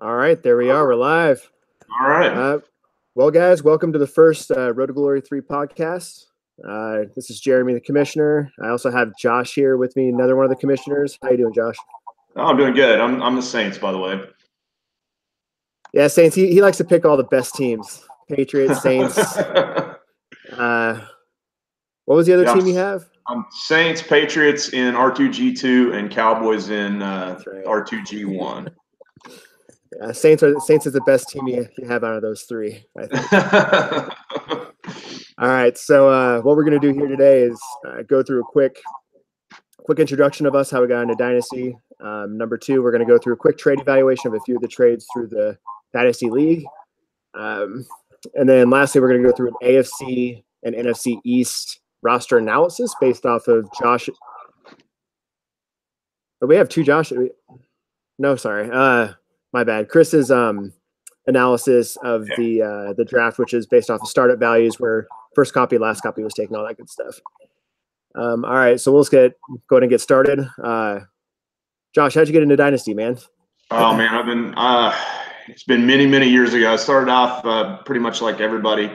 All right, there we are. We're live. All right. Uh, well, guys, welcome to the first Road to Glory 3 podcast. This is Jeremy, the commissioner. I also have Josh here with me, another one of the commissioners. How you doing, Josh? Oh, I'm doing good. I'm the Saints, by the way. Yeah, Saints. He likes to pick all the best teams: Patriots, Saints. Uh, what was the other Yeah, team you have? I'm Saints, Patriots in R2G2, and Cowboys in That's right. R2G1. Saints is the best team you have out of those three, I think. All right, so what we're going to do here today is go through a quick introduction of us, how we got into Dynasty. Number two, we're going to go through a quick trade evaluation of a few of the trades through the Dynasty League. And then lastly, we're going to go through an AFC and NFC East roster analysis based off of Josh. But we have two Josh. No, sorry. My bad. Chris's analysis of the draft, which is based off of startup values where first copy, last copy was taken, all that good stuff. All right, so we'll go ahead and get started. Josh, how'd you get into Dynasty, man? Oh man, it's been many years ago. I started off pretty much like everybody,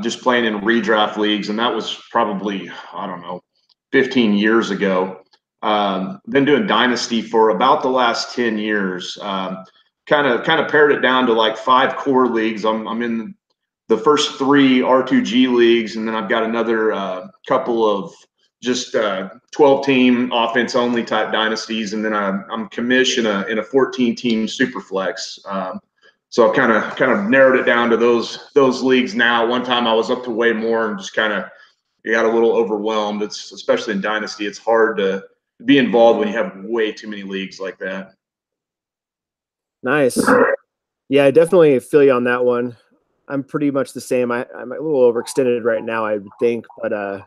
just playing in redraft leagues, and that was probably, I don't know, 15 years ago. Been doing Dynasty for about the last 10 years. Kind of pared it down to like 5 core leagues. I'm in the first 3 R2G leagues, and then I've got another couple of just 12-team offense only type dynasties, and then I'm commissioned in a 14-team super flex. So I've kind of narrowed it down to those leagues now. One time I was up to way more and just kind of got a little overwhelmed. It's especially in dynasty, it's hard to be involved when you have way too many leagues like that. Nice. Yeah, I definitely feel you on that one. I'm pretty much the same. I'm a little overextended right now, I would think, but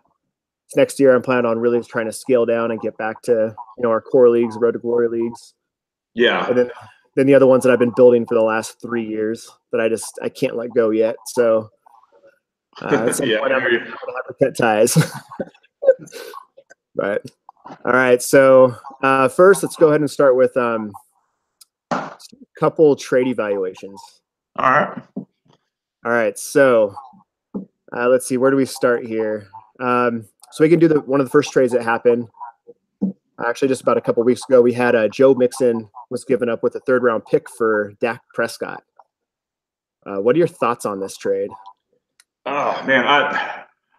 next year I'm planning on really trying to scale down and get back to our core leagues, Road to Glory leagues, Yeah. and then the other ones that I've been building for the last 3 years that I can't let go yet. So at some Yeah, point I'm gonna have to cut ties. Right. All right. So first, let's go ahead and start with a couple trade evaluations. All right. All right. So let's see. Where do we start here? So we can do one of the first trades that happened. Actually, just about a couple weeks ago, we had Joe Mixon was given up with a 3rd-round pick for Dak Prescott. What are your thoughts on this trade? Oh man,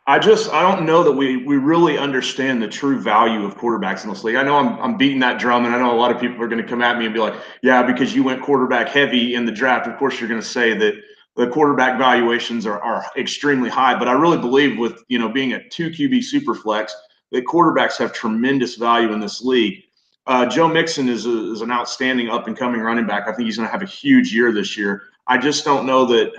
I don't know that we really understand the true value of quarterbacks in this league. I know I'm beating that drum, and I know a lot of people are going to come at me and be like, "Yeah, because you went quarterback heavy in the draft, of course you're going to say that the quarterback valuations are extremely high." But I really believe with being a 2 QB super flex, that quarterbacks have tremendous value in this league. Joe Mixon is an outstanding up and coming running back. I think he's going to have a huge year this year. I just don't know that.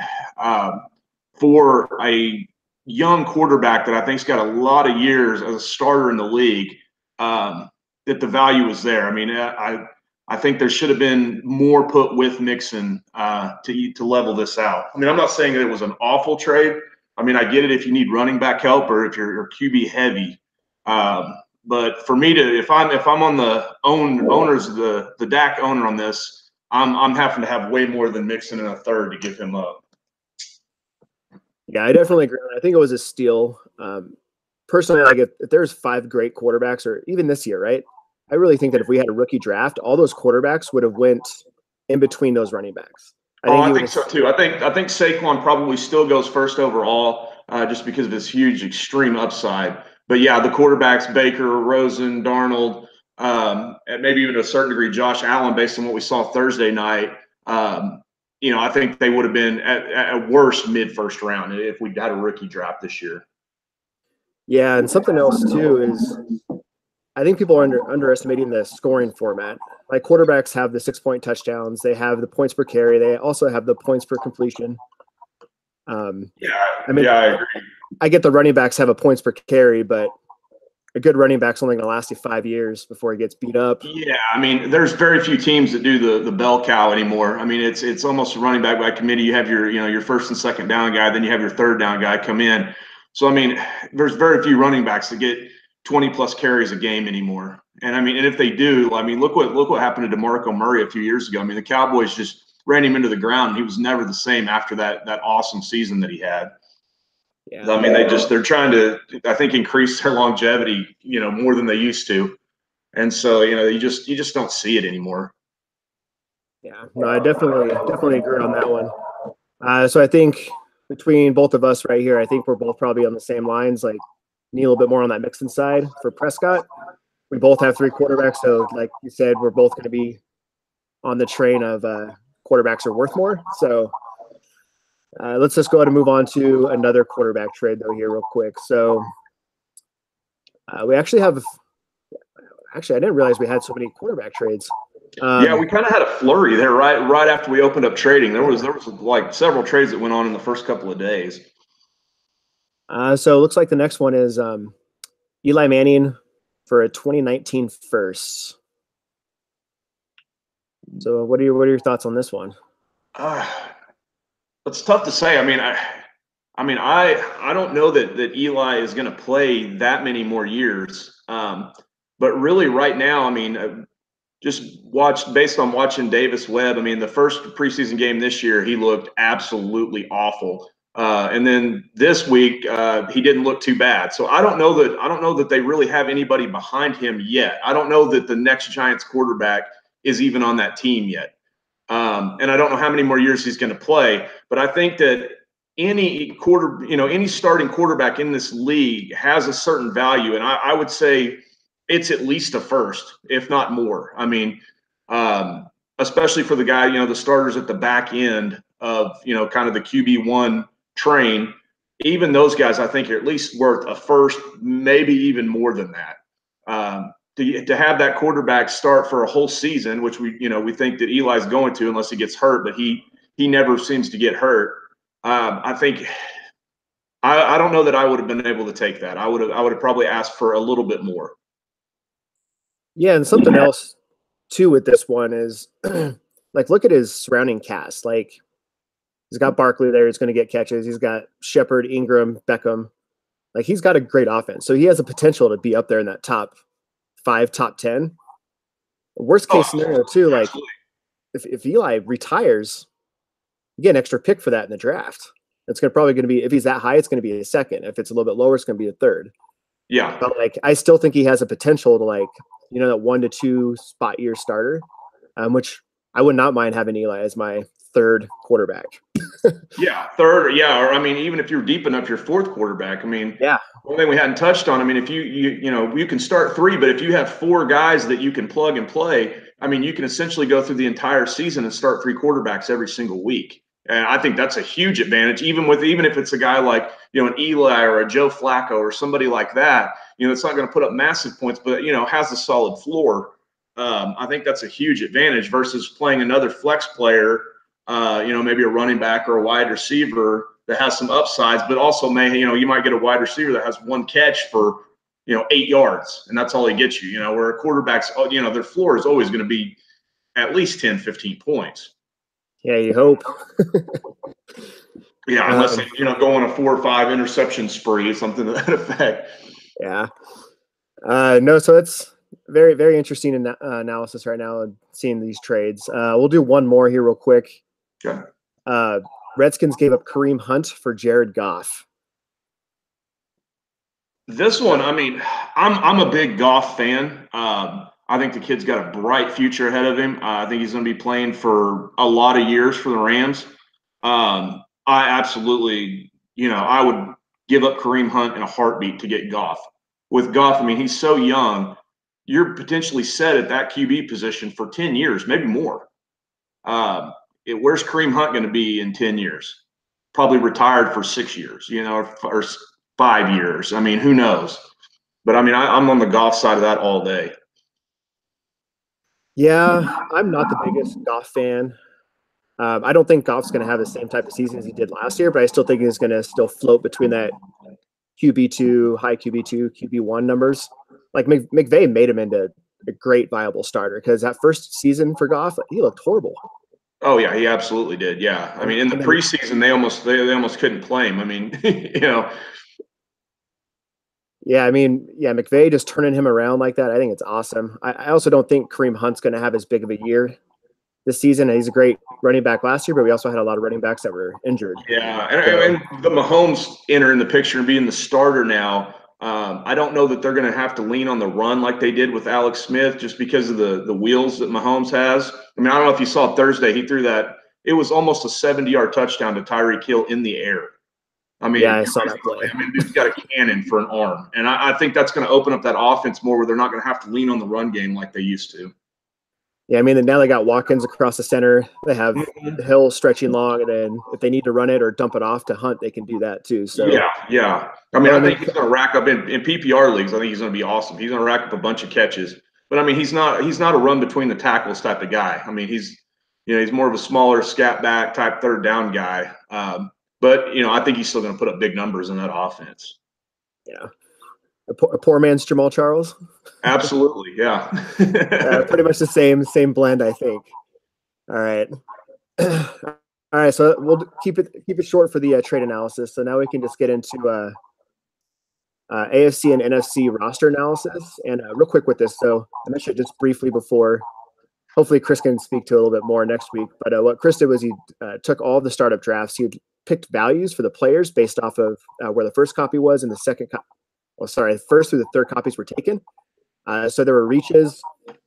For a young quarterback that I think's got a lot of years as a starter in the league, that the value is there. I mean, I think there should have been more put with Mixon to level this out. I mean, I'm not saying that it was an awful trade. I mean, I get it if you need running back help or if you're QB heavy. But for me to if I'm on the owners the Dak owner on this, I'm having to have way more than Mixon in a third to give him up. Yeah, I definitely agree. I think it was a steal. Personally, like if there's 5 great quarterbacks, or even this year, right? I really think that if we had a rookie draft, all those quarterbacks would have went in between those running backs. I think so too. I think Saquon probably still goes first overall, just because of his huge extreme upside. But yeah, the quarterbacks Baker, Rosen, Darnold, and maybe even to a certain degree Josh Allen, based on what we saw Thursday night. I think they would have been at worst mid-first round if we had a rookie draft this year. Yeah, and something else too is I think people are underestimating the scoring format. Like quarterbacks have the 6-point touchdowns, they have the points per carry, they also have the points per completion. I agree. I get the running backs have a points per carry, but a good running back's only going to last you 5 years before he gets beat up. Yeah, I mean, there's very few teams that do the bell cow anymore. I mean, it's almost a running back by committee. You have your first and second down guy, then you have your third down guy come in. So I mean, there's very few running backs that get 20 plus carries a game anymore. And I mean, and if they do, I mean, look what happened to DeMarco Murray a few years ago. I mean, the Cowboys just ran him into the ground. He was never the same after that awesome season that he had. Yeah. I mean, they're trying to, I think, increase their longevity, more than they used to. And so, you just don't see it anymore. Yeah, no, I definitely agree on that one. So I think between both of us right here, I think we're both probably on the same lines. Like, need a little bit more on that Mixon side for Prescott. We both have 3 quarterbacks, so like you said, we're both going to be on the train of quarterbacks are worth more. So let's just go ahead and move on to another quarterback trade though here real quick. So we actually have. Actually, I didn't realize we had so many quarterback trades. Yeah, we kind of had a flurry there right after we opened up trading. There was like several trades that went on in the first couple of days. So it looks like the next one is Eli Manning for a 2019 first. So what are your thoughts on this one? It's tough to say. I don't know that Eli is going to play that many more years. But really, right now, just based on watching Davis Webb. The first preseason game this year, he looked absolutely awful. And then this week, he didn't look too bad. So I don't know that they really have anybody behind him yet. I don't know that the next Giants quarterback is even on that team yet. And I don't know how many more years he's going to play. But I think that any starting quarterback in this league has a certain value, and I would say it's at least a first, if not more. Especially for the guy, the starters at the back end of, kind of the QB1 train. Even those guys, I think, are at least worth a first, maybe even more than that. To have that quarterback start for a whole season, which we think that Eli's going to, unless he gets hurt, but he never seems to get hurt. I think I don't know that I would have been able to take that. I would have probably asked for a little bit more. Yeah, and something else too with this one is like, look at his surrounding cast. Like, he's got Barkley there, he's going to get catches. He's got Shepard, Ingram, Beckham. Like, he's got a great offense, so he has a potential to be up there in that top 5, top 10. Worst case scenario too, like if Eli retires, you get an extra pick for that in the draft. It's probably going to be, if he's that high, it's going to be a second. If it's a little bit lower, it's going to be a third. Yeah. But like, I still think he has a potential to, like, that 1 to 2 spot year starter, which I would not mind having Eli as my third quarterback. Yeah, third. Yeah, or even if you're deep enough, your fourth quarterback. Yeah. One thing we hadn't touched on. If you can start 3, but if you have 4 guys that you can plug and play, you can essentially go through the entire season and start 3 quarterbacks every single week. And I think that's a huge advantage, even if it's a guy like, an Eli or a Joe Flacco or somebody like that, it's not going to put up massive points, but, has a solid floor. I think that's a huge advantage versus playing another flex player, maybe a running back or a wide receiver that has some upsides, but also you might get a wide receiver that has 1 catch for, 8 yards, and that's all he gets you, where a quarterback's, their floor is always going to be at least 10, 15 points. Yeah, you hope. Yeah, unless they, go on a 4 or 5 interception spree, something to that effect. Yeah. No, so it's very, very interesting analysis right now, seeing these trades. We'll do one more here real quick. Okay. Redskins gave up Kareem Hunt for Jared Goff. This one, I'm a big Goff fan. I think the kid's got a bright future ahead of him. I think he's going to be playing for a lot of years for the Rams. I absolutely, I would give up Kareem Hunt in a heartbeat to get Goff. With Goff, he's so young. You're potentially set at that QB position for 10 years, maybe more. Where's Kareem Hunt going to be in 10 years? Probably retired for 6 years, or 5 years. Who knows? But I'm on the Goff side of that all day. Yeah, I'm not the biggest Goff fan. I don't think Goff's going to have the same type of season as he did last year, but I still think he's going to still float between that QB2, high QB2, QB1 numbers. Like, McVay made him into a great viable starter, because that first season for Goff, he looked horrible. Oh yeah, he absolutely did. Yeah, in the preseason they almost couldn't play him. Yeah, McVay just turning him around like that, I think it's awesome. I also don't think Kareem Hunt's going to have as big of a year this season. And he's a great running back last year, but we also had a lot of running backs that were injured. Yeah, and the Mahomes entering the picture and being the starter now, I don't know that they're going to have to lean on the run like they did with Alex Smith just because of the wheels that Mahomes has. I mean, I don't know if you saw Thursday, he threw that. It was almost a 70-yard touchdown to Tyreek Hill in the air. I mean, yeah, I saw that play. I mean, dude's got a cannon for an arm. And I think that's going to open up that offense more where they're not going to have to lean on the run game like they used to. Yeah, I mean, now they got Watkins across the center. They have Hill stretching long, and then if they need to run it or dump it off to Hunt, they can do that too. So yeah. I mean, I think he's going to rack up in PPR leagues. I think he's going to be awesome. He's going to rack up a bunch of catches. But I mean, he's not a run between the tackles type of guy. I mean, he's more of a smaller scat back type third down guy. But I think he's still going to put up big numbers in that offense. Yeah. A poor man's Jamal Charles. Absolutely, yeah. Pretty much the same blend, I think. All right, all right. So we'll keep it short for the trade analysis. So now we can just get into AFC and NFC roster analysis. And real quick with this, so I mentioned it just briefly before. Hopefully, Chris can speak to it a little bit more next week. But what Chris did was he took all of the startup drafts. He had picked values for the players based off of where the first copy was and the second copy. First through the third copies were taken. So there were reaches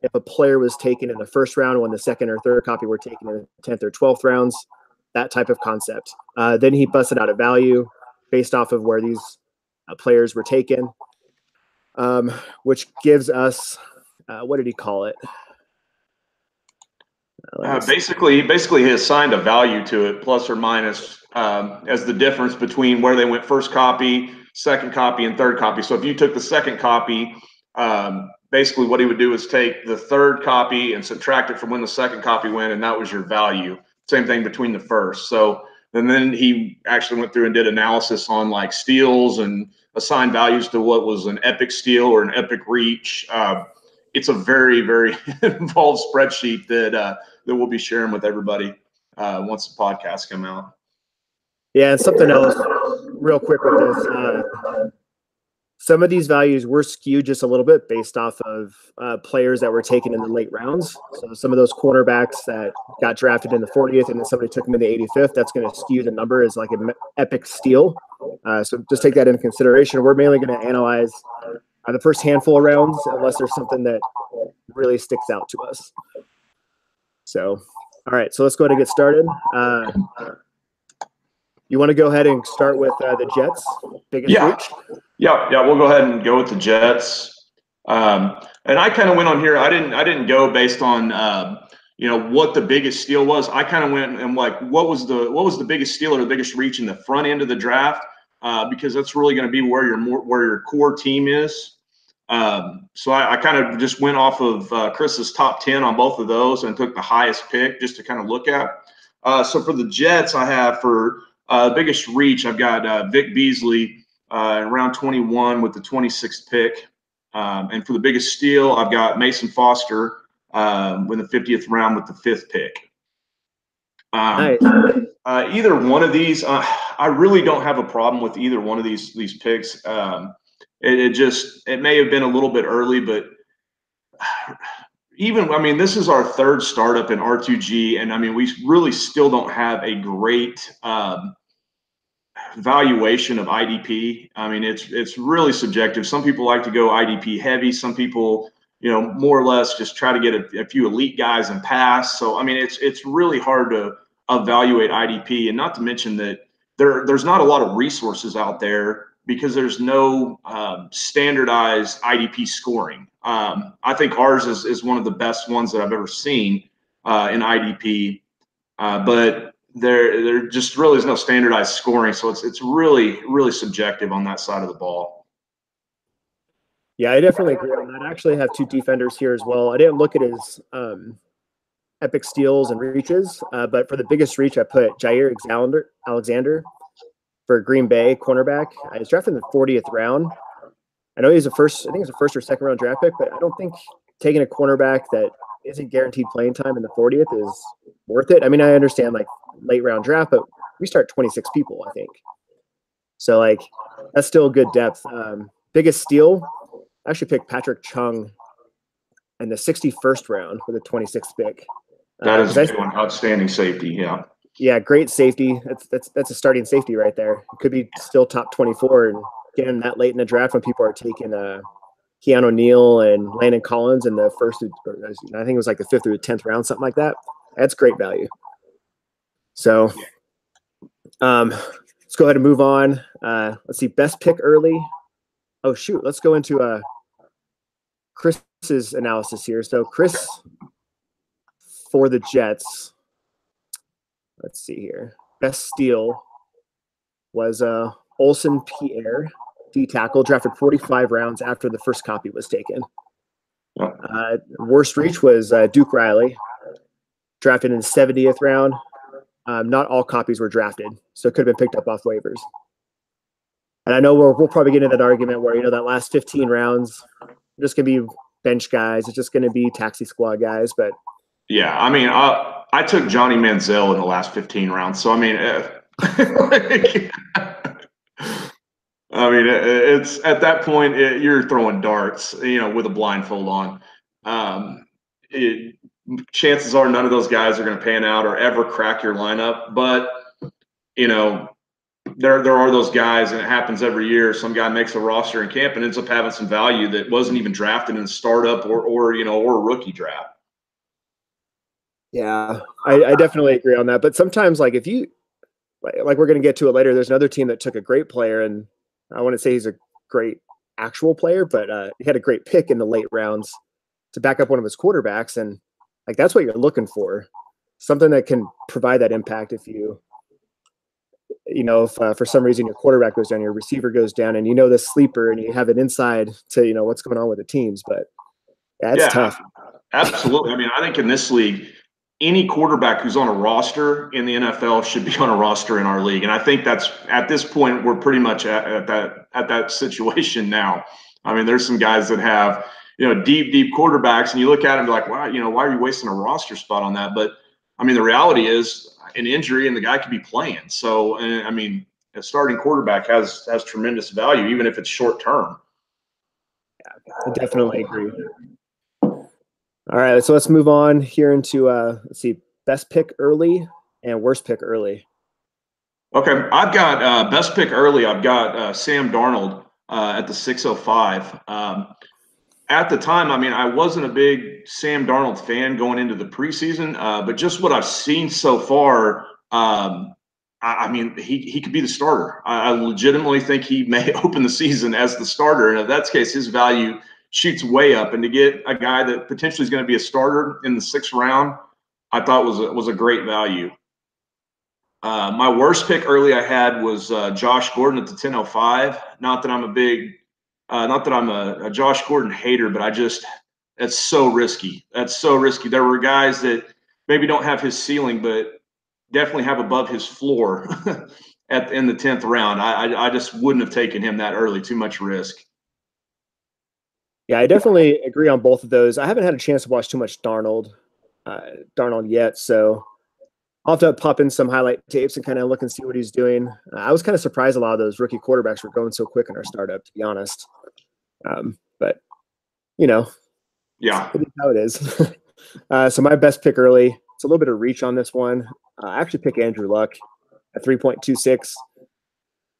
if a player was taken in the first round when the second or third copy were taken in the 10th or 12th rounds, that type of concept. Then he busted out a value based off of where these players were taken, which gives us, what did he call it? Basically, he assigned a value to it, plus or minus, as the difference between where they went first copy, second copy, and third copy. So if you took the second copy, basically what he would do is take the third copy and subtract it from when the second copy went, and that was your value. Same thing between the first. So and then he actually went through and did analysis on like steals and assigned values to what was an epic steal or an epic reach. It's a very, very involved spreadsheet that we'll be sharing with everybody once the podcast come out. Yeah, and something else real quick with this. Some of these values were skewed just a little bit based off of players that were taken in the late rounds. So some of those cornerbacks that got drafted in the 40th and then somebody took them in the 85th, that's going to skew the number as like an epic steal. So just take that into consideration. We're mainly going to analyze the first handful of rounds unless there's something that really sticks out to us. So, all right, so let's go ahead and get started. You want to go ahead and start with the Jets' biggest reach? Yeah, we'll go ahead and go with the Jets. And I kind of went on here. I didn't go based on what the biggest steal was. I kind of went and like what was the biggest steal or the biggest reach in the front end of the draft, because that's really going to be where your core team is. So I kind of just went off of Chris's top 10 on both of those and took the highest pick just to kind of look at. So for the Jets, I have for biggest reach, I've got Vic Beasley in round 21 with the 26th pick. And for the biggest steal, I've got Mason Foster in the 50th round with the 5th pick. Nice. Either one of these, I really don't have a problem with either one of these picks. It may have been a little bit early, but this is our third startup in R2G, and I mean, we really still don't have a great valuation of IDP. I mean, it's really subjective. Some people like to go IDP heavy. Some people, more or less just try to get a few elite guys and pass. So, I mean, it's really hard to evaluate IDP, and not to mention that there's not a lot of resources out there because there's no standardized IDP scoring. I think ours is one of the best ones that I've ever seen in IDP, but there just really is no standardized scoring, so it's really, really subjective on that side of the ball. Yeah, I definitely agree on that. I actually have two defenders here as well. I didn't look at his epic steals and reaches, but for the biggest reach, I put Jair Alexander for Green Bay cornerback. I was drafted in the 40th round. I know he's I think he's a first or second round draft pick, but I don't think taking a cornerback that isn't guaranteed playing time in the 40th is worth it. I mean, I understand like late round draft, but we start 26 people, I think. So like that's still a good depth. Biggest steal, I actually picked Patrick Chung in the 61st round for the 26th pick. That is a big one. Outstanding safety. Yeah. Yeah, great safety. That's a starting safety right there. It could be still top 24, and getting that late in the draft when people are taking Keanu Neal and Landon Collins in the first, I think it was like the 5th or the 10th round, something like that. That's great value. So, let's go ahead and move on. Let's see, best pick early. Oh shoot, let's go into Chris's analysis here. So Chris, for the Jets, let's see here. Best steal was Olsen Pierre, D tackle, drafted 45 rounds after the first copy was taken. Worst reach was Duke Riley, drafted in the 70th round. Not all copies were drafted, so it could have been picked up off waivers. And I know we'll probably get into that argument where, that last 15 rounds are just going to be bench guys. It's just going to be taxi squad guys. But yeah, I mean, I took Johnny Manziel in the last 15 rounds. So, I mean, it's at that point, you're throwing darts, with a blindfold on. Chances are none of those guys are going to pan out or ever crack your lineup. But, there are those guys, and it happens every year. Some guy makes a roster in camp and ends up having some value that wasn't even drafted in a startup or a rookie draft. Yeah, I definitely agree on that. But sometimes, like, if you like we're going to get to it later, there's another team that took a great player, and I wouldn't say he's a great actual player, but he had a great pick in the late rounds to back up one of his quarterbacks, and like that's what you're looking for, something that can provide that impact. If for some reason your quarterback goes down, your receiver goes down, and the sleeper, and you have an inside to what's going on with the teams. But it's tough. Absolutely. I mean, I think in this league, any quarterback who's on a roster in the NFL should be on a roster in our league. And I think that's at this point, we're pretty much at that situation now. I mean, there's some guys that have, deep quarterbacks, and you look at them and be like, wow, why are you wasting a roster spot on that? But I mean, the reality is an injury and the guy could be playing. So, I mean, a starting quarterback has tremendous value, even if it's short term. Yeah, I definitely agree. All right, so let's move on here into let's see, best pick early and worst pick early. Okay, I've got best pick early. I've got Sam Darnold at the 605. At the time, I mean, I wasn't a big Sam Darnold fan going into the preseason, but just what I've seen so far, I mean, he could be the starter. I legitimately think he may open the season as the starter, and if that's the case, his value shoots way up. And to get a guy that potentially is going to be a starter in the 6th round, I thought was a great value. My worst pick early I had was Josh Gordon at the 1005. Not that I'm a Josh Gordon hater, but that's so risky. That's so risky. There were guys that maybe don't have his ceiling, but definitely have above his floor in the 10th round. I just wouldn't have taken him that early. Too much risk. Yeah, I definitely agree on both of those. I haven't had a chance to watch too much Darnold yet, so I'll have to pop in some highlight tapes and kind of look and see what he's doing. I was kind of surprised a lot of those rookie quarterbacks were going so quick in our startup, to be honest. But yeah, it is how it is. So my best pick early, it's a little bit of reach on this one. I actually pick Andrew Luck at 3.26.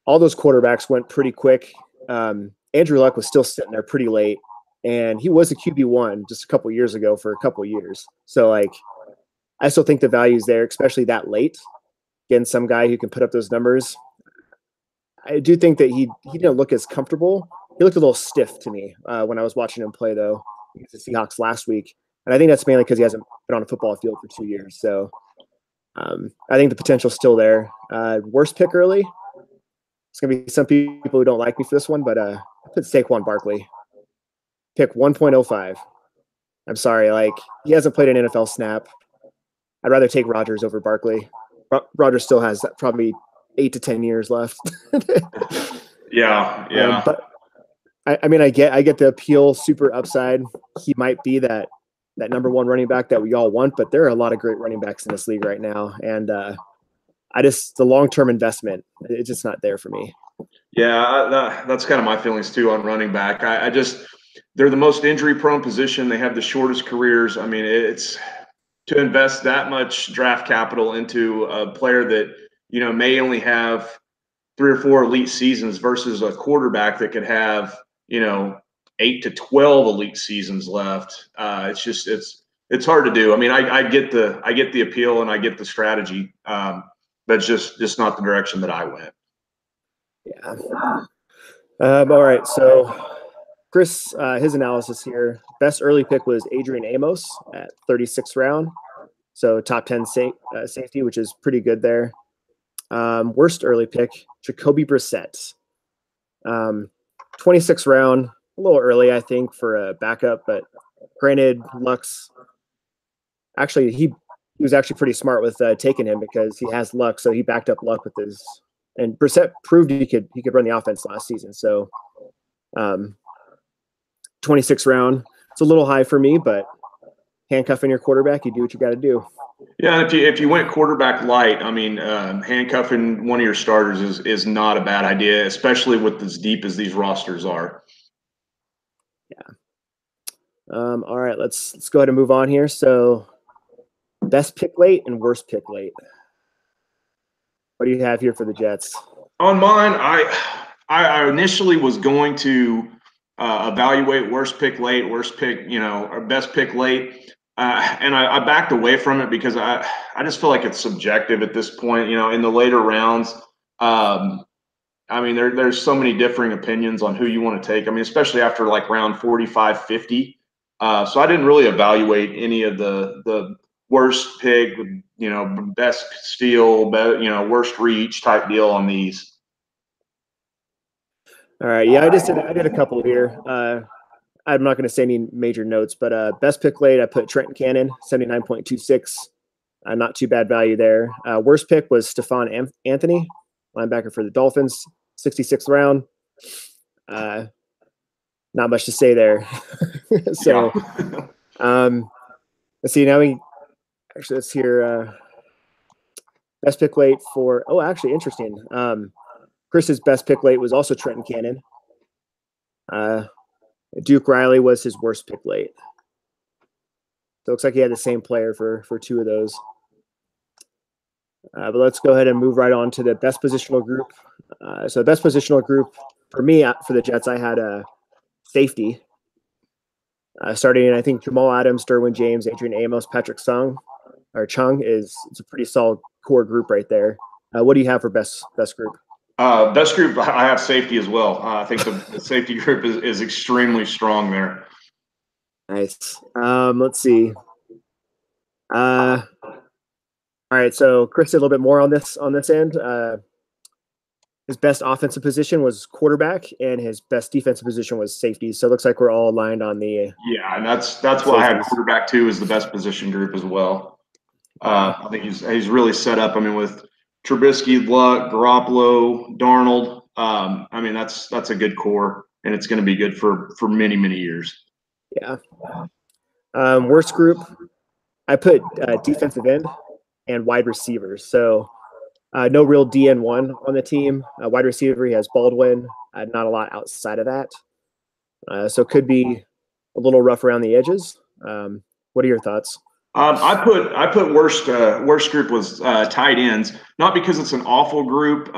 All those quarterbacks went pretty quick. Andrew Luck was still sitting there pretty late, and he was a QB1 just a couple years ago for a couple years. So, like, I still think the value is there, especially that late. Again, some guy who can put up those numbers. I do think that he didn't look as comfortable. He looked a little stiff to me when I was watching him play, though, against the Seahawks last week. And I think that's mainly because he hasn't been on a football field for 2 years. So I think the potential's still there. Worst pick early. It's going to be some people who don't like me for this one, but I put Saquon Barkley. Pick 1.05. I'm sorry, like, he hasn't played an NFL snap. I'd rather take Rodgers over Barkley. Rodgers still has probably 8 to 10 years left. Yeah. But I mean, I get the appeal, super upside. He might be that number one running back that we all want, but there are a lot of great running backs in this league right now, and the long-term investment, it's just not there for me. Yeah, that's kind of my feelings too on running back. They're the most injury-prone position. They have the shortest careers. I mean, it's to invest that much draft capital into a player that, may only have 3 or 4 elite seasons versus a quarterback that could have, 8 to 12 elite seasons left. It's hard to do. I mean, I get the appeal and I get the strategy. But just not the direction that I went. Yeah. All right. So Chris, his analysis here, best early pick was Adrian Amos at 36th round. So top 10 safety, which is pretty good there. Worst early pick, Jacoby Brissett. 26th round, a little early, I think, for a backup, but granted, Luck's actually, he was actually pretty smart with taking him because he has Luck, so he backed up Luck with his, and Brissett proved he could run the offense last season. So 26th round, it's a little high for me, but handcuffing your quarterback, you do what you got to do. Yeah, if you went quarterback light, I mean, handcuffing one of your starters is not a bad idea, especially with as deep as these rosters are. Yeah. All right, let's go ahead and move on here. So, best pick late and worst pick late. What do you have here for the Jets? On mine, I initially was going to evaluate worst pick late, worst pick, or best pick late. And I backed away from it because I just feel like it's subjective at this point. In the later rounds, I mean, there's so many differing opinions on who you want to take. I mean, especially after like round 45, 50. So I didn't really evaluate any of the worst pick, best steal, worst reach type deal on these. All right, yeah, I did a couple here. I'm not going to say any major notes, but best pick late, I put Trenton Cannon, 79.26. Not too bad value there. Worst pick was Stephon Anthony, linebacker for the Dolphins, 66th round. Not much to say there. So, let's see. Now let's hear best pick late for. Oh, actually, interesting. Chris's best pick late was also Trenton Cannon. Duke Riley was his worst pick late. So it looks like he had the same player for 2 of those. But let's go ahead and move right on to the best positional group. So the best positional group for me, for the Jets, I had a safety. Starting in, I think, Jamal Adams, Derwin James, Adrian Amos, Patrick Chung it's a pretty solid core group right there. What do you have for best group? Best group, I have safety as well. I think the safety group is extremely strong there. Nice. Let's see. All right, so Chris did a little bit more on this end. His best offensive position was quarterback, and his best defensive position was safety. So it looks like we're all aligned on the. Yeah, and that's why I had quarterback too as the best position group as well. I think he's really set up. I mean, with Trubisky, Luck, Garoppolo, Darnold. I mean, that's a good core, and it's going to be good for many, many years. Yeah. Worst group, I put defensive end and wide receivers. So no real DN1 on the team. Wide receiver, he has Baldwin. Not a lot outside of that. So could be a little rough around the edges. What are your thoughts? I put worst group was tight ends, not because it's an awful group.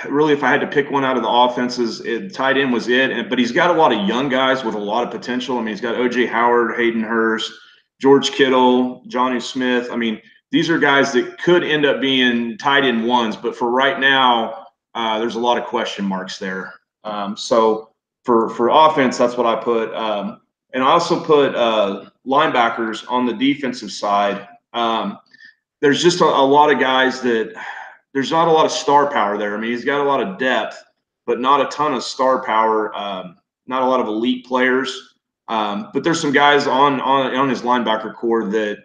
Really, if I had to pick one out of the offenses, tight end was it. But he's got a lot of young guys with a lot of potential. I mean, he's got O.J. Howard, Hayden Hurst, George Kittle, Johnny Smith. I mean, these are guys that could end up being tight end ones. But for right now, there's a lot of question marks there. So for offense, that's what I put. And I also put linebackers on the defensive side. There's just a lot of guys that there's not a lot of star power there. I mean, he's got a lot of depth, but not a ton of star power. Not a lot of elite players. But there's some guys on his linebacker core that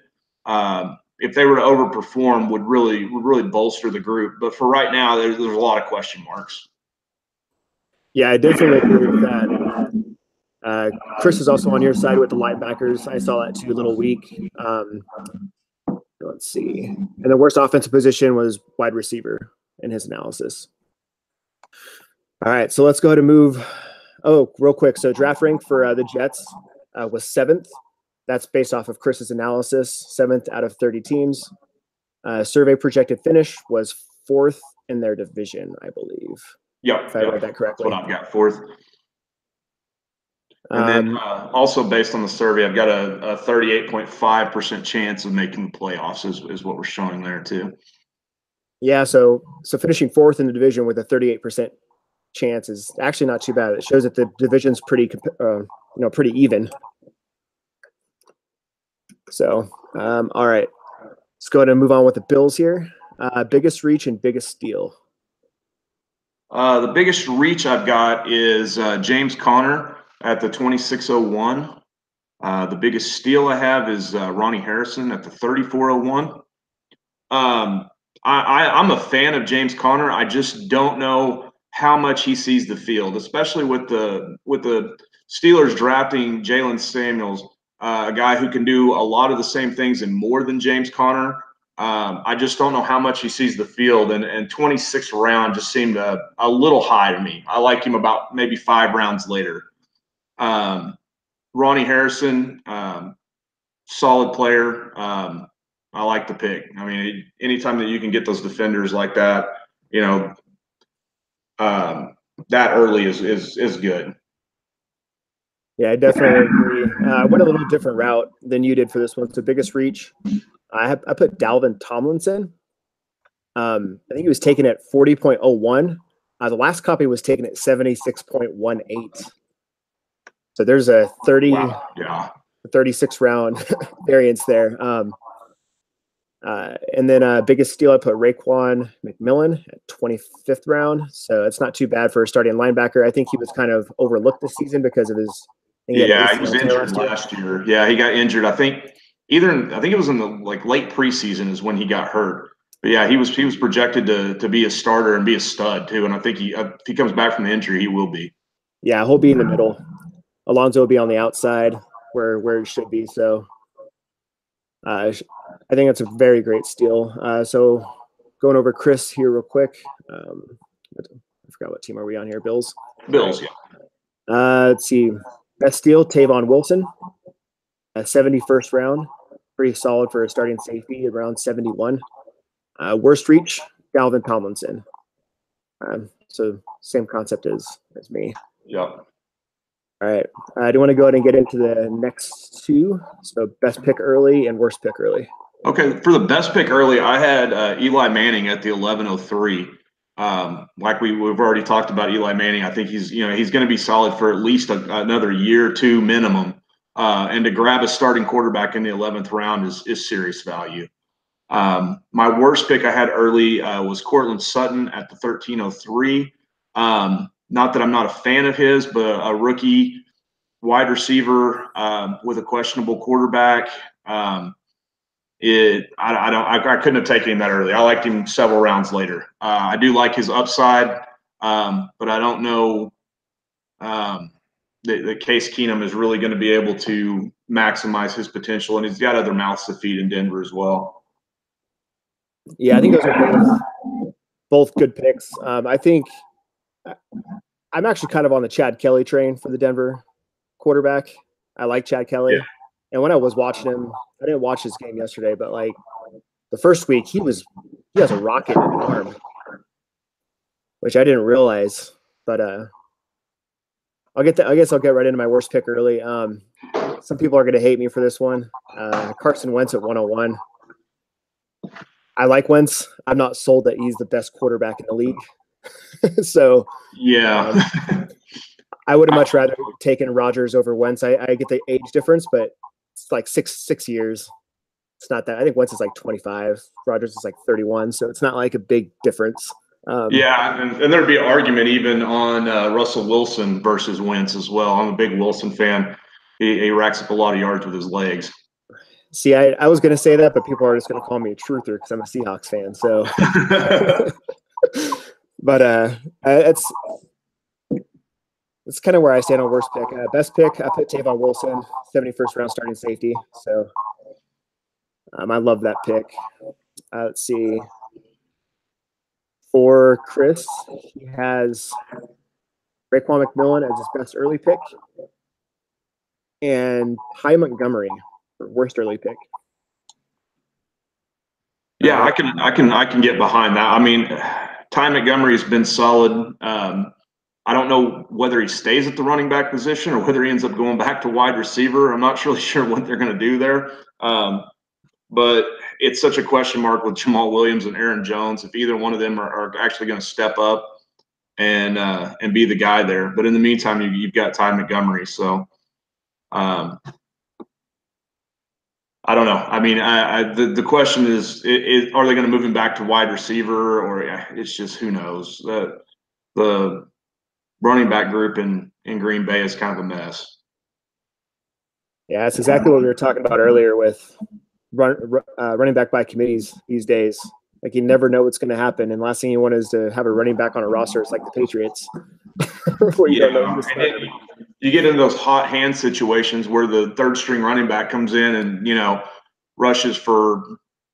if they were to overperform would really bolster the group. But for right now, there's a lot of question marks. Yeah, I definitely agree with that. Chris is also on your side with the linebackers. I saw that too, a little weak. Let's see. And the worst offensive position was wide receiver in his analysis. All right, so let's go ahead and move. Oh, real quick. So draft rank for the Jets was 7th. That's based off of Chris's analysis, 7th out of 30 teams. Survey projected finish was 4th in their division, I believe. Yep. If I read that correctly. That's what I've got, 4th. And then also based on the survey, I've got a 38.5% chance of making the playoffs is what we're showing there too. Yeah, so finishing 4th in the division with a 38% chance is actually not too bad. It shows that the division's pretty pretty even. So, all right, let's go ahead and move on with the Bills here. Biggest reach and biggest steal. The biggest reach I've got is James Conner at the 2601. The biggest steal I have is Ronnie Harrison at the 3401. I'm a fan of James Conner. I just don't know how much he sees the field, especially with the Steelers drafting Jalen Samuels, a guy who can do a lot of the same things and more than James Conner. I just don't know how much he sees the field, and 26th round just seemed a little high to me. I like him about maybe 5 rounds later. Ronnie Harrison, solid player. I like the pick. I mean, anytime that you can get those defenders like that, that early is good. Yeah, I definitely agree. I went a little different route than you did for this one. So biggest reach, I put Dalvin Tomlinson. I think he was taken at 40.01. The last copy was taken at 76.18. So there's a 36 round variance there. And then biggest steal, I put Raekwon McMillan at 25th round. So it's not too bad for a starting linebacker. I think he was kind of overlooked this season because of his. He was injured last year. Yeah, he got injured. I think it was in the late preseason is when he got hurt. But yeah, he was projected to be a starter and be a stud too. And I think if he comes back from the injury, he will be. Yeah, he'll be in the middle. Alonzo will be on the outside where he should be. So I think that's a very great steal. So going over Chris here real quick. I forgot what team are we on here? Bills. Bills, yeah. Let's see. Best steal, Tavon Wilson. 71st round. Pretty solid for a starting safety, around 71. Worst reach, Dalvin Tomlinson. So same concept as me. Yep. All right. Do you want to go ahead and get into the next two? So best pick early and worst pick early. Okay. For the best pick early, I had Eli Manning at the 1103. Like we've already talked about Eli Manning. I think he's going to be solid for at least another year or two minimum. And to grab a starting quarterback in the 11th round is serious value. My worst pick I had early was Cortland Sutton at the 1303. Not that I'm not a fan of his, but a rookie wide receiver with a questionable quarterback. I couldn't have taken him that early. I liked him several rounds later. I do like his upside, but I don't know that Case Keenum is really going to be able to maximize his potential, and he's got other mouths to feed in Denver as well. Yeah, I think those are both good picks. I think I'm actually kind of on the Chad Kelly train for the Denver quarterback. I like Chad Kelly. Yeah. And when I was watching him, I didn't watch his game yesterday, but the first week he has a rocket in an arm, which I didn't realize. But I guess I'll get right into my worst pick early. Some people are going to hate me for this one. Carson Wentz at 101. I like Wentz. I'm not sold that he's the best quarterback in the league. So yeah, I would have much rather taken Rodgers over Wentz. I get the age difference, but it's like six years. It's not that. I think Wentz is like 25. Rodgers is like 31. So it's not like a big difference. Yeah, and there'd be an argument even on Russell Wilson versus Wentz as well. I'm a big Wilson fan. He racks up a lot of yards with his legs. See, I was going to say that, but people are just going to call me a truther because I'm a Seahawks fan. So, but it's kind of where I stand on worst pick. Best pick, I put Tavon Wilson, 71st round starting safety. So I love that pick. Let's see. For Chris, he has Raekwon McMillan as his best early pick and Ty Montgomery worst early pick. Yeah, I can get behind that. I mean, Ty Montgomery's been solid. I don't know whether he stays at the running back position or whether he ends up going back to wide receiver. I'm not really sure what they're going to do there. But it's such a question mark with Jamal Williams and Aaron Jones if either one of them are actually going to step up and be the guy there. But in the meantime, you've got Ty Montgomery. So I don't know. I mean, the question is, are they going to move him back to wide receiver, or it's just who knows. The running back group in Green Bay is kind of a mess. Yeah, that's exactly what we were talking about earlier with running back by committees these days. Like, you never know what's going to happen, and last thing you want is to have a running back on a roster. It's like the Patriots, where you don't know who to start. You get into those hot hand situations where the third string running back comes in and rushes for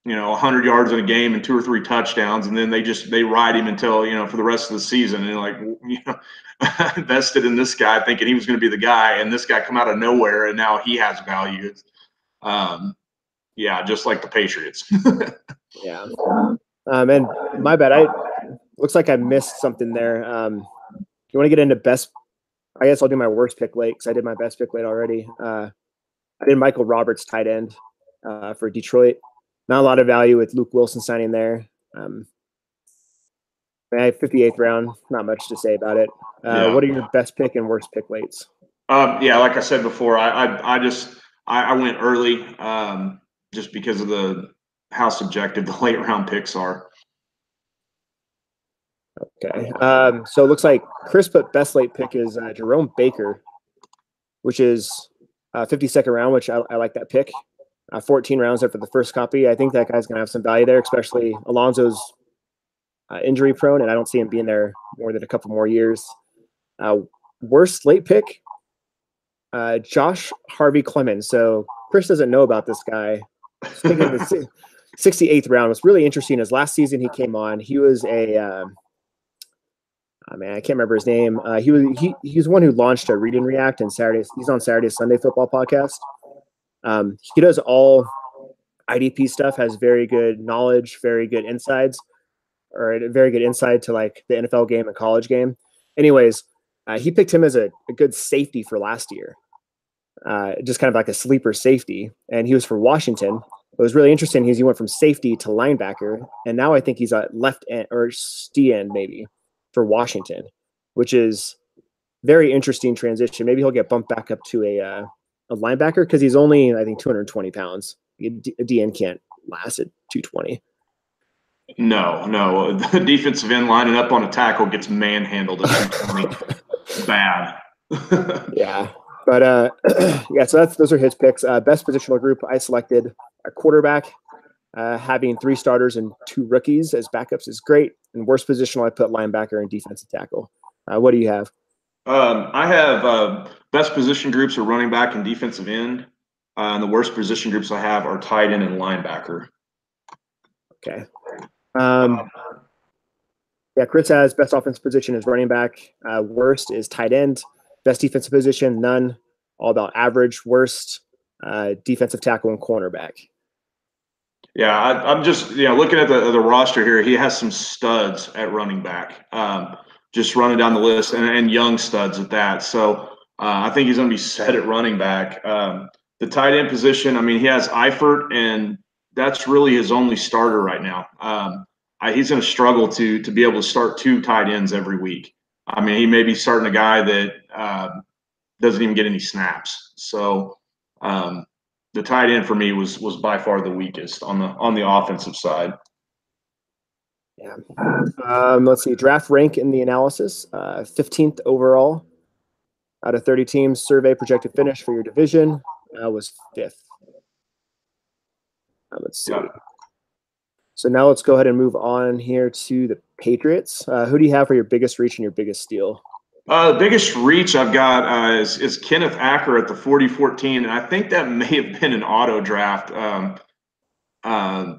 100 yards in a game and 2 or 3 touchdowns, and then they ride him until for the rest of the season. And like invested in this guy thinking he was going to be the guy, and this guy come out of nowhere and now he has value. Yeah, just like the Patriots. Yeah. And my bad. Looks like I missed something there. You want to get into best? I guess I'll do my worst pick late because I did my best pick late already. I did Michael Roberts, tight end, for Detroit. Not a lot of value with Luke Wilson signing there. I 58th round. Not much to say about it. Yeah. What are your best pick and worst pick lates? Yeah, like I said before, I went early just because of how subjective the late round picks are. Okay. So it looks like Chris put best late pick is Jerome Baker, which is 52nd round, which I like that pick. 14 rounds there for the first copy. I think that guy's going to have some value there, especially Alonso's injury prone, and I don't see him being there more than a couple more years. Worst late pick, Josh Harvey Clemens. So Chris doesn't know about this guy. The 68th round was really interesting. His last season he came on, he was a I can't remember his name. He was one who launched a Read and React and Saturdays. He's on Saturday Sunday Football podcast. He does all IDP stuff. Has very good knowledge, very good insides, or a very good insight to like the NFL game and college game. Anyways, he picked him as a good safety for last year, just kind of like a sleeper safety, and he was for Washington. What was really interesting is he went from safety to linebacker, and now I think he's a left end or D end maybe for Washington, which is very interesting transition. Maybe he'll get bumped back up to a linebacker because he's only, I think, 220 pounds. A DN can't last at 220. No. The defensive end lining up on a tackle gets manhandled at 220. Bad. Yeah. But yeah, so those are his picks. Best positional group, I selected a quarterback. Having 3 starters and 2 rookies as backups is great. And worst positional, I put linebacker and defensive tackle. What do you have? I have best position groups are running back and defensive end. And the worst position groups I have are tight end and linebacker. Okay. Yeah, Chris has best offensive position is running back. Worst is tight end. Best defensive position, none. All about average. Worst, defensive tackle and cornerback. Yeah, I'm just looking at the roster here. He has some studs at running back. Just running down the list, and young studs at that. So I think he's going to be set at running back. The tight end position, I mean, he has Eifert, and that's really his only starter right now. He's going to struggle to be able to start 2 tight ends every week. I mean, he may be starting a guy that doesn't even get any snaps. So the tight end for me was by far the weakest on the offensive side. Yeah. Let's see. Draft rank in the analysis. 15th overall out of 30 teams. Survey projected finish for your division was 5th. Let's see. Yeah. So now let's go ahead and move on here to the Patriots. Who do you have for your biggest reach and your biggest steal? The biggest reach I've got is Kenneth Acker at the 40-14, and I think that may have been an auto draft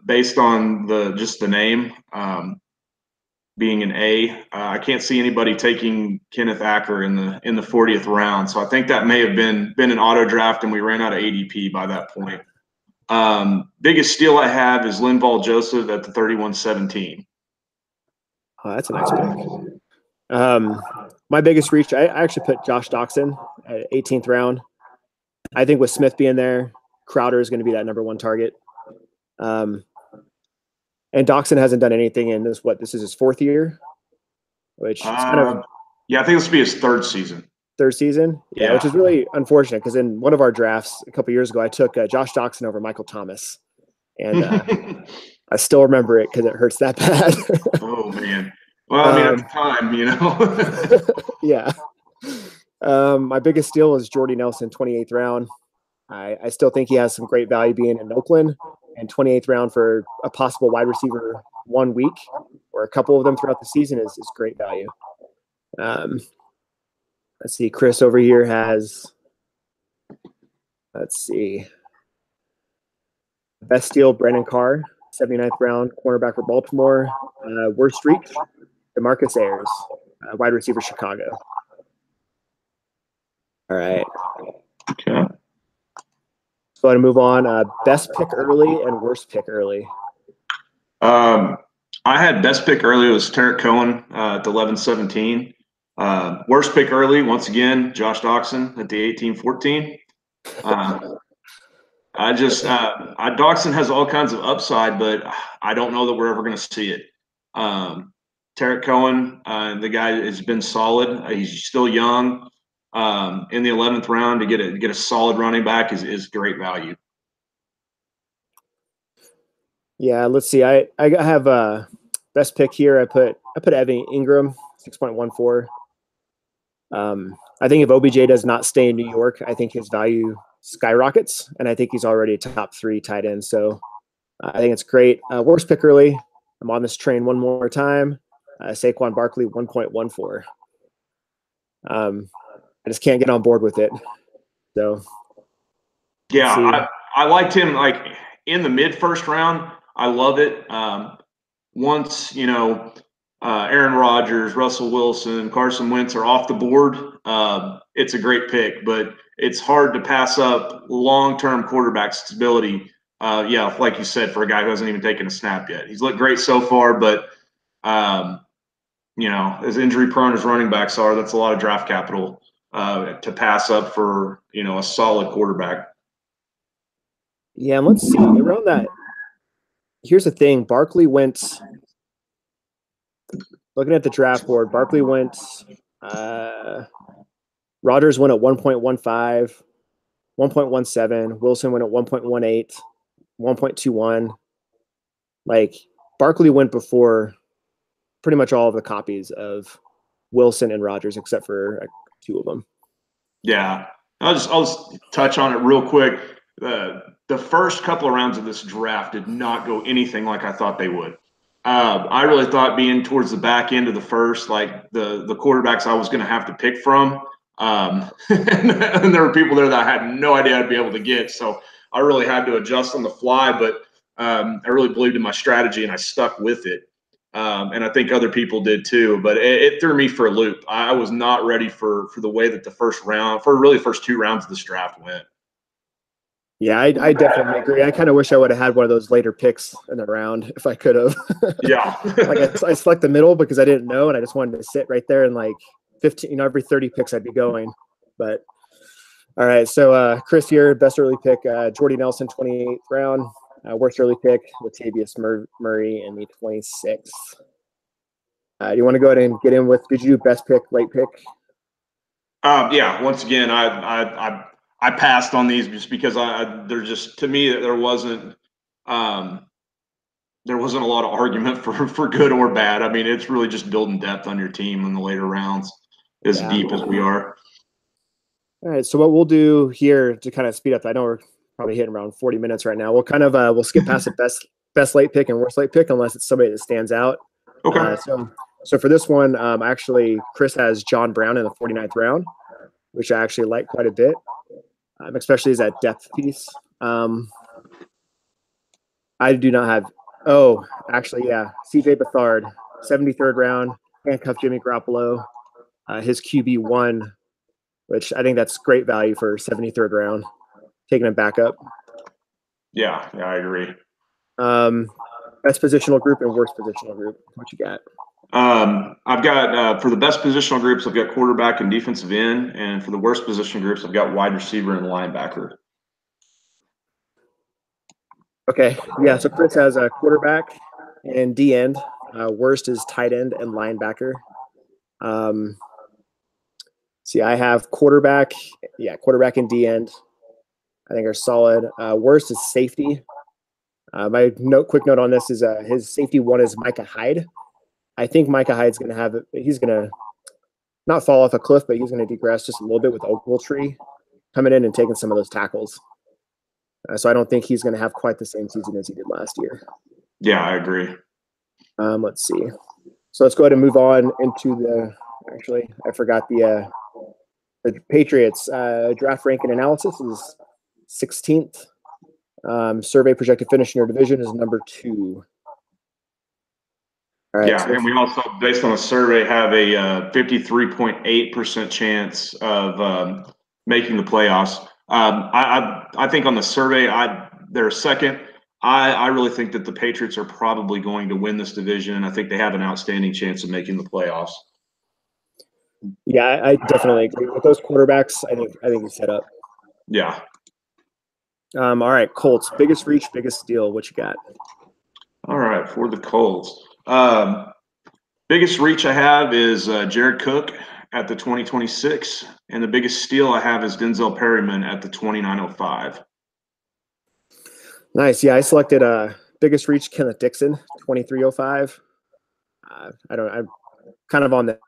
based on the name being an A. I can't see anybody taking Kenneth Acker in the 40th round, so I think that may have been an auto draft, and we ran out of ADP by that point. Biggest steal I have is Linval Joseph at the 31-17. Oh, that's a nice pick. My biggest reach, I actually put Josh Doxson at 18th round. I think with Smith being there, Crowder is going to be that number one target. And Doxson hasn't done anything in this. This is his fourth year, which is kind of. Yeah, I think this will be his third season. Third season? Yeah, which is really unfortunate because in one of our drafts a couple years ago, I took Josh Doxson over Michael Thomas. And I still remember it because it hurts that bad. Oh, man. Well, I mean, at the time, you know. Yeah. My biggest steal was Jordy Nelson, 28th round. I still think he has some great value being in Oakland, and 28th round for a possible wide receiver 1 week or a couple of them throughout the season is great value. Let's see. Chris over here has, let's see, best steal, Brandon Carr, 79th round, cornerback for Baltimore. Worst reach, DeMarcus Ayers, wide receiver, Chicago. All right. Okay. So I'm going to move on. Best pick early and worst pick early. I had best pick early was Tarek Cohen at the 11-17. Worst pick early, once again, Josh Doxson at the 18-14. Doxson has all kinds of upside, but I don't know that we're ever going to see it. Tarek Cohen, the guy has been solid. He's still young. In the 11th round to get a solid running back is great value. Yeah, let's see. I have best pick here. I put Evan Ingram, 6.14. I think if OBJ does not stay in New York, I think his value skyrockets, and I think he's already a top 3 tight end. So I think it's great. Worst pick early. I'm on this train one more time. Saquon Barkley, 1.14. I just can't get on board with it. So yeah, I liked him like in the mid first round. I love it. Once Aaron Rodgers, Russell Wilson, Carson Wentz are off the board, it's a great pick. But it's hard to pass up long-term quarterback stability. Yeah, like you said, for a guy who hasn't even taken a snap yet, he's looked great so far. But as injury-prone as running backs are, that's a lot of draft capital to pass up for a solid quarterback. Yeah, and let's see around that. Here's the thing: Barkley went. Looking at the draft board, Barkley went. Rodgers went at 1.15, 1.17. Wilson went at 1.18, 1.21. Like Barkley went before pretty much all of the copies of Wilson and Rodgers, except for 2 of them. Yeah, I'll just touch on it real quick. The first couple of rounds of this draft did not go anything like I thought they would. I really thought being towards the back end of the first, like the quarterbacks I was going to have to pick from, and there were people there that I had no idea I'd be able to get. So I really had to adjust on the fly, but I really believed in my strategy and I stuck with it. And I think other people did too, but it threw me for a loop. I was not ready for the way that the first 2 rounds of this draft went. Yeah, I definitely agree. I kind of wish I would have had one of those later picks in the round if I could have. Yeah. Like I select the middle because I didn't know, and I just wanted to sit right there and like 15, every 30 picks I'd be going. But all right, so Chris here, best early pick, Jordy Nelson, 28th round. Worst early pick, Latavius Murray in the 26th. Do you want to go ahead and get in with? Did you do best pick, late pick? Yeah. Once again, I passed on these just because they're just, to me, there wasn't a lot of argument for good or bad. I mean, it's really just building depth on your team in the later rounds, as deep as we are. All right. So what we'll do here to kind of speed up, I know we're probably hitting around 40 minutes right now. We'll kind of we'll skip past the best late pick and worst late pick unless it's somebody that stands out. Okay. So for this one, actually, Chris has John Brown in the 49th round, which I actually like quite a bit, especially as that depth piece. I do not have. Oh, actually, yeah, C.J. Beathard, 73rd round, handcuff Jimmy Garoppolo, his QB1, which I think that's great value for 73rd round, taking him back up. Yeah, I agree. Best positional group and worst positional group. What you got? I've got for the best positional groups, I've got quarterback and defensive end, and for the worst position groups, I've got wide receiver and linebacker. Okay, yeah. So Chris has a quarterback and D end. Worst is tight end and linebacker. See, I have quarterback. Yeah, quarterback and D end. I think are solid. Worst is safety. My quick note on this is his safety one is Micah Hyde. I think Micah Hyde's going to have he's going to not fall off a cliff, but he's going to degress just a little bit with Ogletree coming in and taking some of those tackles. So I don't think he's going to have quite the same season as he did last year. Yeah, I agree. Let's see. So let's go ahead and move on into the. Actually, I forgot the Patriots draft ranking analysis is 16th. Survey projected finish in your division is number 2. All right, yeah, so and we also, based on a survey, have a 53.8% chance of making the playoffs. I think on the survey, they're second. I really think that the Patriots are probably going to win this division, and I think they have an outstanding chance of making the playoffs. Yeah, I definitely agree with those quarterbacks. I think he's set up. Yeah. All right, Colts, biggest reach, biggest steal. What you got? All right, for the Colts. Biggest reach I have is Jared Cook at the 2026, and the biggest steal I have is Denzel Perryman at the 2905. Nice. Yeah, I selected biggest reach Kenneth Dixon, 2305. I'm kind of on the.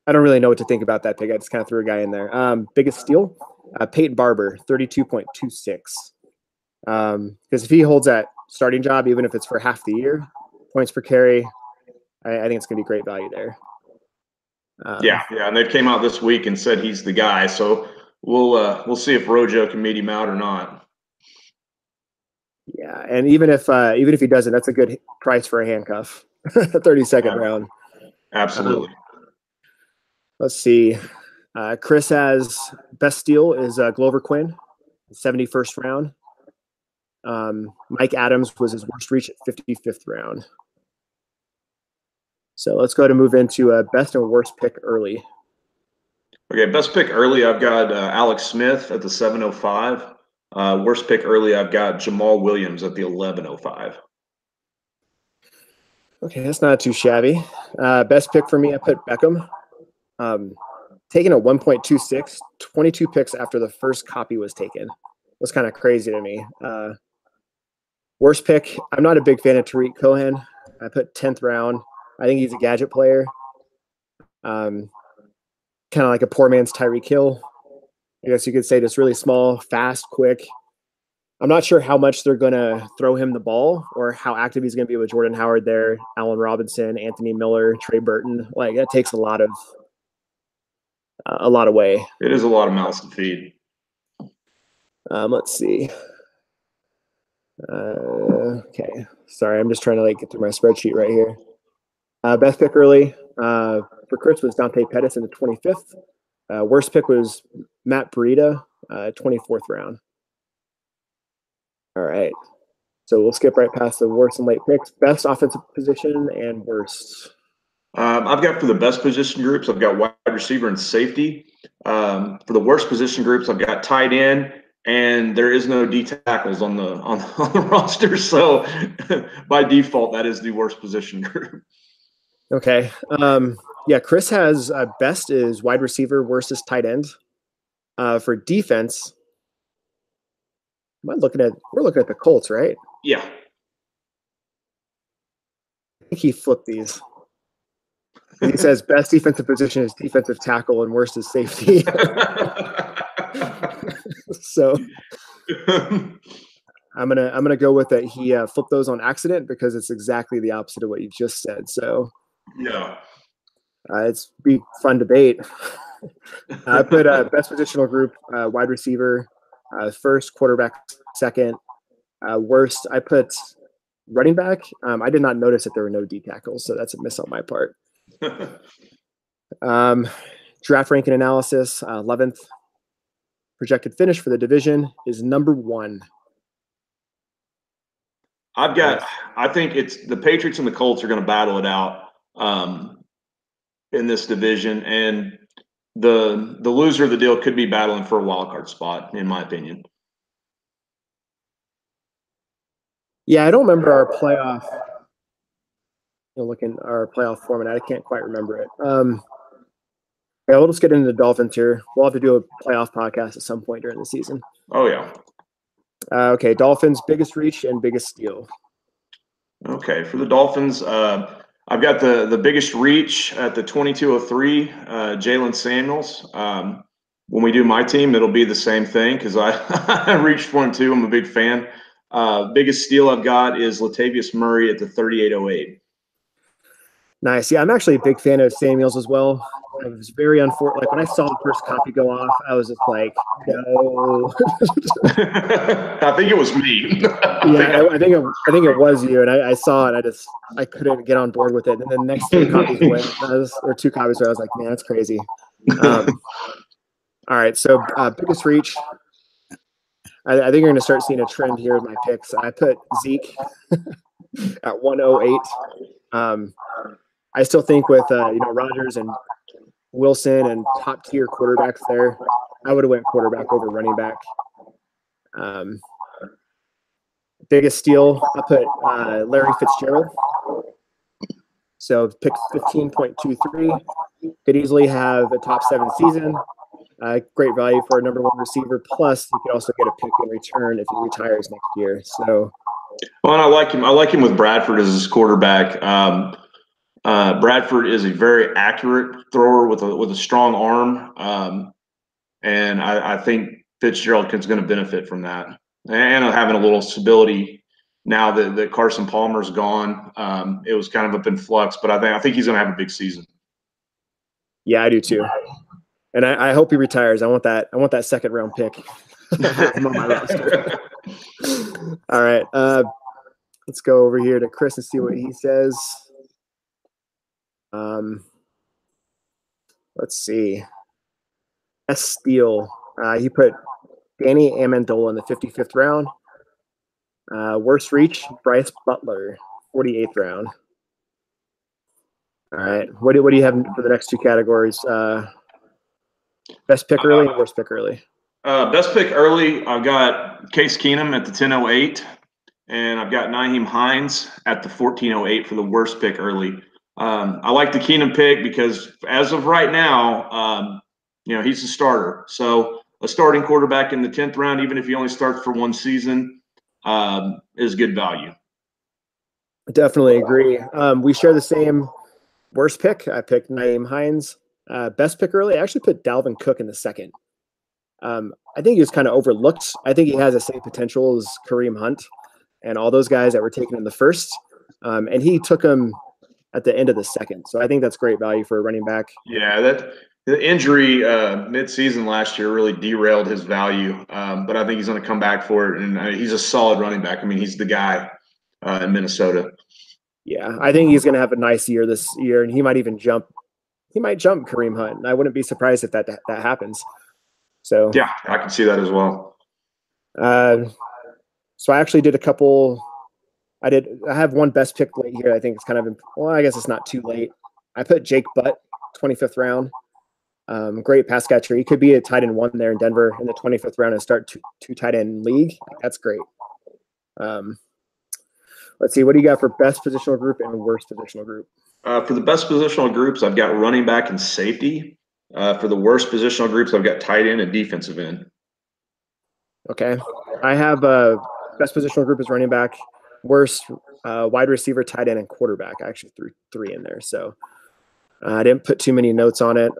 I don't really know what to think about that pick. I just kind of threw a guy in there. Biggest steal, Peyton Barber, 32.26. Because if he holds that starting job, even if it's for half the year, points per carry, I think it's going to be great value there. Yeah, and they came out this week and said he's the guy. So we'll see if Rojo can meet him out or not. Yeah, and even if he doesn't, that's a good price for a handcuff. 32nd round. Absolutely. Let's see. Chris has best steal is Glover Quinn, 71st round. Mike Adams was his worst reach at 55th round. So let's go ahead and move into best and worst pick early. Okay, best pick early, I've got Alex Smith at the 705. Worst pick early, I've got Jamal Williams at the 1105. Okay, that's not too shabby. Best pick for me, I put Beckham. Taking a 1.26, 22 picks after the first copy was taken. Was kind of crazy to me. Worst pick, I'm not a big fan of Tariq Cohen. I put 10th round. I think he's a gadget player. Kind of like a poor man's Tyreek Hill. I guess you could say just really small, fast, quick. I'm not sure how much they're going to throw him the ball or how active he's going to be with Jordan Howard there, Allen Robinson, Anthony Miller, Trey Burton. Like that takes a lot of away. It is a lot of mouths to feed. Let's see. Okay. Sorry, I'm just trying to get through my spreadsheet right here. Best pick early for Chris was Dante Pettis in the 25th. Worst pick was Matt Breida, 24th round. All right. So we'll skip right past the worst and late picks. Best offensive position and worst. I've got for the best position groups, I've got wide receiver and safety. For the worst position groups, I've got tight end, and there is no D tackles on the roster. So by default, that is the worst position group. Okay. Yeah, Chris has best is wide receiver, worst is tight end. For defense, we're looking at the Colts, right? Yeah. I think he flipped these. He says best defensive position is defensive tackle and worst is safety. So I'm gonna go with that. He flipped those on accident because it's exactly the opposite of what you just said. So yeah, it's be fun debate. I put best positional group, wide receiver, first, quarterback second. Worst, I put running back. I did not notice that there were no D tackles, so that's a miss on my part. Draft ranking analysis, 11th. Projected finish for the division is number 1. I think it's the Patriots and the Colts are going to battle it out in this division, and the loser of the deal could be battling for a wild card spot, in my opinion. Yeah, I don't remember our playoff. Looking our playoff format, I can't quite remember it. Yeah, we'll just get into the Dolphins here. We'll have to do a playoff podcast at some point during the season. Oh yeah. Okay, Dolphins biggest reach and biggest steal. Okay, for the Dolphins, I've got the biggest reach at the 2203, Jalen Samuels. When we do my team, it'll be the same thing because I reached for him too. I'm a big fan. Biggest steal I've got is Latavius Murray at the 3808. Nice. Yeah, I'm actually a big fan of Samuels as well. I was very unfortunate. Like when I saw the first copy go off, I was just like, no. I think it was me. I think it was you, and I saw it. I couldn't get on board with it. And then the next 3 copies went, or 2 copies where I was like, man, that's crazy. All right, so biggest reach. I think you're going to start seeing a trend here with my picks. I put Zeke at 108. I still think with Rodgers and Wilson and top tier quarterbacks there, I would have went quarterback over running back. Biggest steal, I put Larry Fitzgerald. So pick 15.23. Could easily have a top 7 season. Great value for a number 1 receiver. Plus, you could also get a pick in return if he retires next year. So, well, and I like him. I like him with Bradford as his quarterback. Bradford is a very accurate thrower with a strong arm, and I think Fitzgerald is going to benefit from that, and having a little stability now that Carson Palmer's gone. It was kind of up in flux, but I think he's going to have a big season. Yeah, I do too, and I hope he retires. I want that 2nd round pick. I'm on my roster. All right, let's go over here to Chris and see what he says. Let's see. Best steal. He put Danny Amendola in the 55th round. Worst reach, Bryce Butler, 48th round. All right. What do you have for the next 2 categories? Best pick early and worst pick early. Best pick early, I've got Case Keenum at the 1008, and I've got Nyheim Hines at the 1408 for the worst pick early. I like the Keenum pick because as of right now, he's a starter. So a starting quarterback in the 10th round, even if he only starts for 1 season, is good value. Definitely agree. We share the same worst pick. I picked Nyheim Hines. Best pick early, I actually put Dalvin Cook in the 2nd. I think he was kind of overlooked. I think he has the same potential as Kareem Hunt and all those guys that were taken in the 1st. And he took him at the end of the 2nd. So I think that's great value for a running back. Yeah, the injury mid-season last year really derailed his value, but I think he's going to come back for it, and he's a solid running back. I mean, he's the guy in Minnesota. Yeah, I think he's going to have a nice year this year, and he might even jump. He might jump Kareem Hunt, and I wouldn't be surprised if that happens. So yeah, I can see that as well. So I actually did a couple. I have one best pick late here. I think it's kind of, well, I guess it's not too late. I put Jake Butt, 25th round. Great pass catcher. He could be a tight end 1 there in Denver in the 25th round and start two tight end league. That's great. Let's see. What do you got for best positional group and worst positional group? For the best positional groups, I've got running back and safety. For the worst positional groups, I've got tight end and defensive end. Okay. I have best positional group is running back. Worst wide receiver, tight end, and quarterback. I actually threw 3 in there, so I didn't put too many notes on it.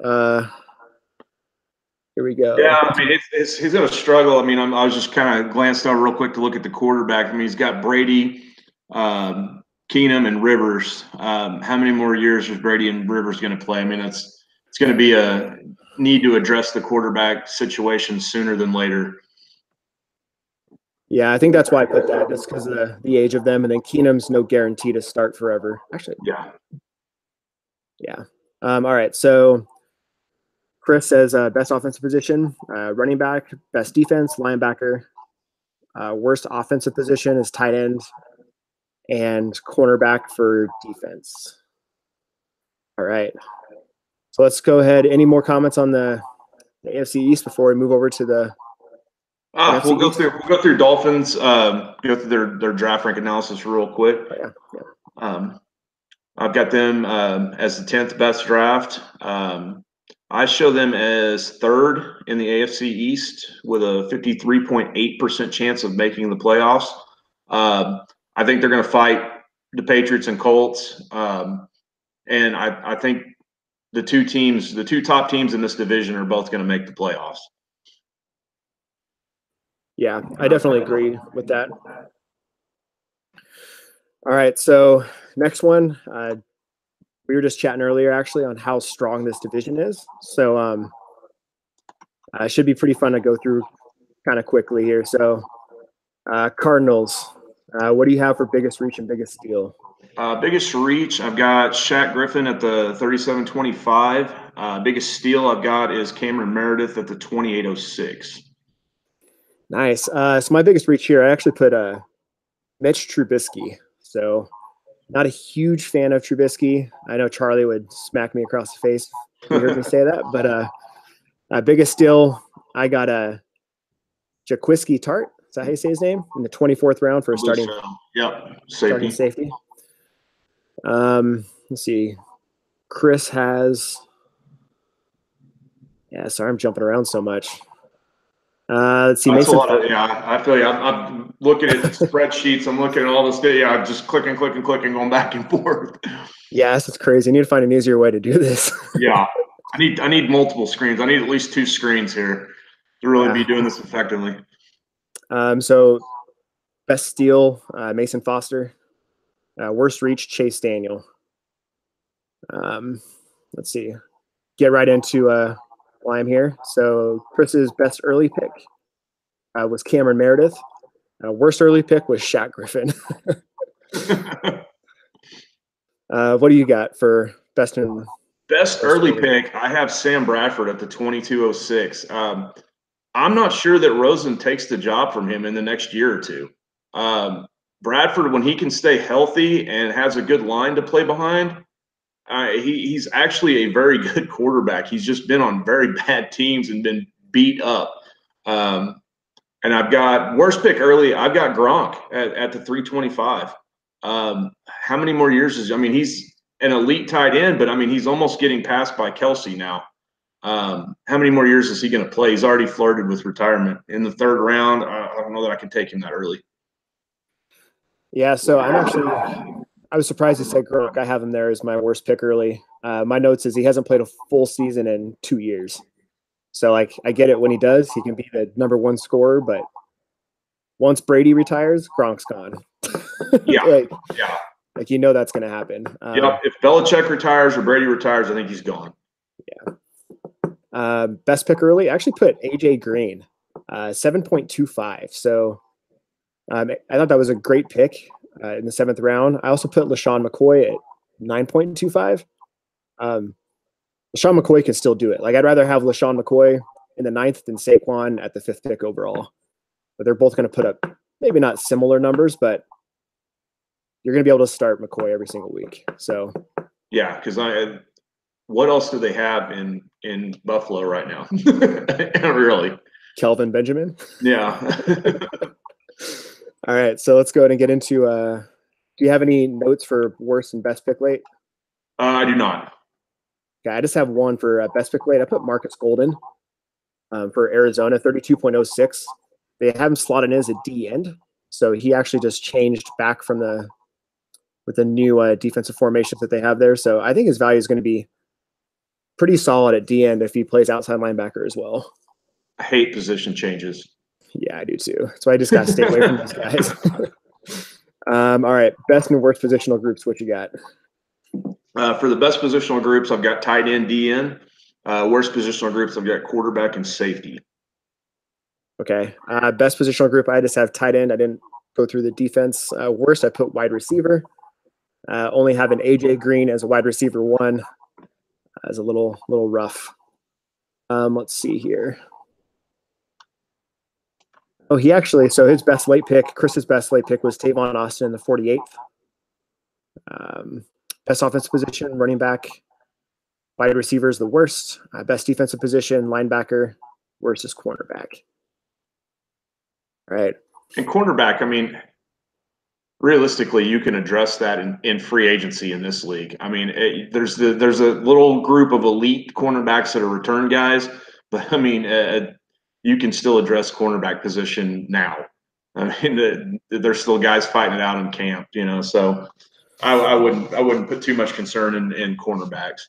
Here we go. Yeah, I mean, he's going to struggle. I mean, I was just kind of glanced over real quick to look at the quarterback. I mean, he's got Brady, Keenum, and Rivers. How many more years is Brady and Rivers going to play? I mean, it's going to be a need to address the quarterback situation sooner than later. Yeah, I think that's why I put that, just because of the age of them. And then Keenum's no guarantee to start forever. Actually, yeah. All right, so Chris says best offensive position, running back, best defense, linebacker. Worst offensive position is tight end. and cornerback for defense. All right. So let's go ahead. Any more comments on the AFC East before we move over to the We'll go through Dolphins, go through their draft rank analysis real quick. Oh, yeah. I've got them as the 10th best draft. I show them as third in the AFC East with a 53.8% chance of making the playoffs. I think they're going to fight the Patriots and Colts. And I think the two top teams in this division are both going to make the playoffs. Yeah, I definitely agree with that. All right, so next one. We were just chatting earlier, actually, on how strong this division is. So it should be pretty fun to go through kind of quickly here. So Cardinals, what do you have for biggest reach and biggest steal? Biggest reach, I've got Shaq Griffin at the 37.25. Biggest steal I've got is Cameron Meredith at the 28.06. Nice. So my biggest reach here, I actually put Mitch Trubisky. So not a huge fan of Trubisky. I know Charlie would smack me across the face if he heard me say that. But biggest steal, I got a Jaquiski Tart. Is that how you say his name? In the 24th round for a starting safety. Let's see. Chris has. Yeah, sorry, I'm jumping around so much. Let's see. That's I feel you. I'm looking at spreadsheets. I'm looking at all this data. I'm just clicking, going back and forth. Yes, it's crazy. I need to find an easier way to do this. Yeah, I need multiple screens. I need at least 2 screens here to really be doing this effectively. So best steal, Mason Foster. Worst reach, Chase Daniel. Let's see. Get right into why I'm here. So Chris's best early pick was Cameron Meredith. Worst early pick was Shaq Griffin. What do you got for best early pick? I have Sam Bradford at the 22.06. I'm not sure that Rosen takes the job from him in the next year or two. Bradford, when he can stay healthy and has a good line to play behind, he's actually a very good quarterback. He's just been on very bad teams and been beat up. And I've got worst pick early. I've got Gronk at the 3.25. How many more years he's an elite tight end, but he's almost getting passed by Kelsey now. How many more years is he going to play? He's already flirted with retirement in the 3rd round. I don't know that I can take him that early. Yeah, so I was surprised he said Gronk. I have him there as my worst pick early. My notes is he hasn't played a full season in 2 years. So, I get it when he does. He can be the number 1 scorer, but once Brady retires, Gronk's gone. Yeah. That's going to happen. If Belichick retires or Brady retires, I think he's gone. Yeah. Best pick early, I actually put AJ Green, 7.25. So I thought that was a great pick in the 7th round. I also put LaShawn McCoy at 9.25. LaShawn McCoy can still do it. I'd rather have LaShawn McCoy in the 9th than Saquon at the 5th pick overall. But they're both going to put up maybe not similar numbers, but you're going to be able to start McCoy every single week. So yeah, because what else do they have in Buffalo right now? Really, Kelvin Benjamin. Yeah. All right, so let's go ahead and get into. Do you have any notes for worst and best pick late? I do not. Okay, I just have one for best pick late. I put Marcus Golden for Arizona, 32.06. They have him slotted in as a D end, so he actually just changed back from with the new defensive formations that they have there. So I think his value is going to be pretty solid at D end if he plays outside linebacker as well. I hate position changes. Yeah, I do too. So I just got to stay away from these guys. All right, best and worst positional groups. What you got? For the best positional groups, I've got tight end, DN. Worst positional groups, I've got quarterback and safety. Okay. Best positional group, I just have tight end. I didn't go through the defense. Worst, I put wide receiver. Only having AJ Green as a wide receiver 1 is a little rough. Let's see here. Oh, so his best late pick, Chris's best late pick was Tavon Austin in the 48th. Best offensive position, running back. Wide receiver is the worst. Best defensive position, linebacker. Worst is cornerback. All right. And cornerback, I mean, realistically, you can address that in free agency in this league. I mean, there's a little group of elite cornerbacks that are return guys, but I mean, you can still address cornerback position now. I mean, there's still guys fighting it out in camp, you know. So I wouldn't put too much concern in cornerbacks.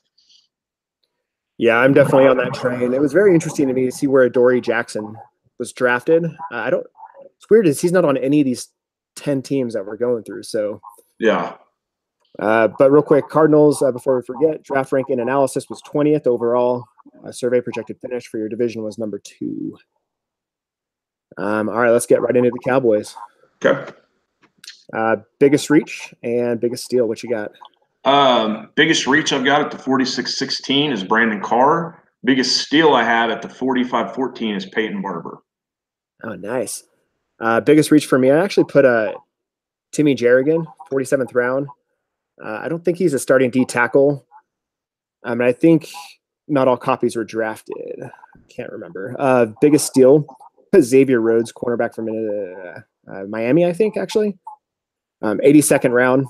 Yeah, I'm definitely on that train. It was very interesting to me to see where Adoree Jackson was drafted. It's weird is he's not on any of these 10 teams that we're going through. So yeah. But real quick, Cardinals, before we forget, draft ranking analysis was 20th overall. Survey projected finish for your division was number 2. All right, let's get right into the Cowboys. Okay. Biggest reach and biggest steal. What you got? Biggest reach I've got at the 46-16 is Brandon Carr. Biggest steal I have at the 45-14 is Peyton Barber. Oh, nice. Biggest reach for me, I actually put Timmy Jerrigan, 47th round. I don't think he's a starting D tackle. I think not all copies were drafted. Can't remember. Biggest steal, Xavier Rhodes, cornerback from Miami, I think, actually. 82nd round.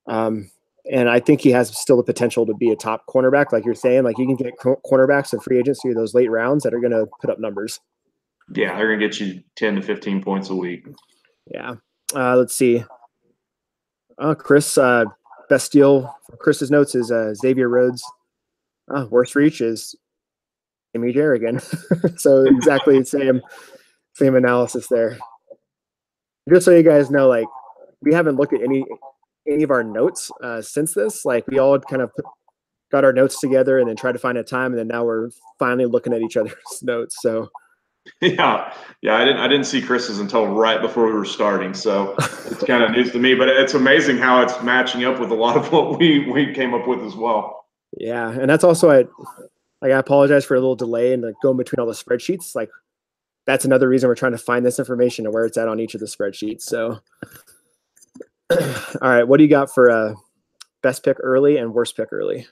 And I think he has still the potential to be a top cornerback, like you're saying. Like you can get cornerbacks in free agency or those late rounds that are going to put up numbers. Yeah, they're going to get you 10 to 15 points a week. Yeah. Let's see. Chris, best steal for Chris's notes is Xavier Rhodes. Worst reach is Timmy Jerrigan. So exactly the same analysis there. Just so you guys know, like we haven't looked at any of our notes since this. Like we all kind of got our notes together and then tried to find a time, and then now we're finally looking at each other's notes. So yeah, I didn't see Chris's until right before we were starting, so it's kind of news to me. But it's amazing how it's matching up with a lot of what we came up with as well. Yeah, and that's also I apologize for a little delay and going between all the spreadsheets. Like that's another reason we're trying to find this information and where it's at on each of the spreadsheets. So, all right, what do you got for best pick early and worst pick early?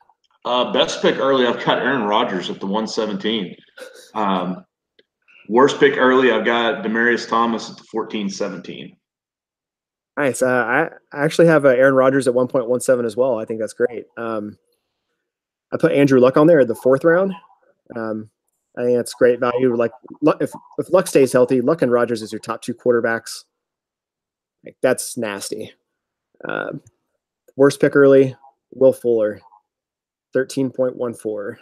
Best pick early, I've got Aaron Rodgers at the 117. Worst pick early, I've got Demaryius Thomas at the 14-17. Nice. I actually have Aaron Rodgers at 1.17 as well. I think that's great. I put Andrew Luck on there at the 4th round. I think that's great value. Like if Luck stays healthy, Luck and Rodgers is your top 2 quarterbacks. Like, that's nasty. Worst pick early, Will Fuller, 13.14.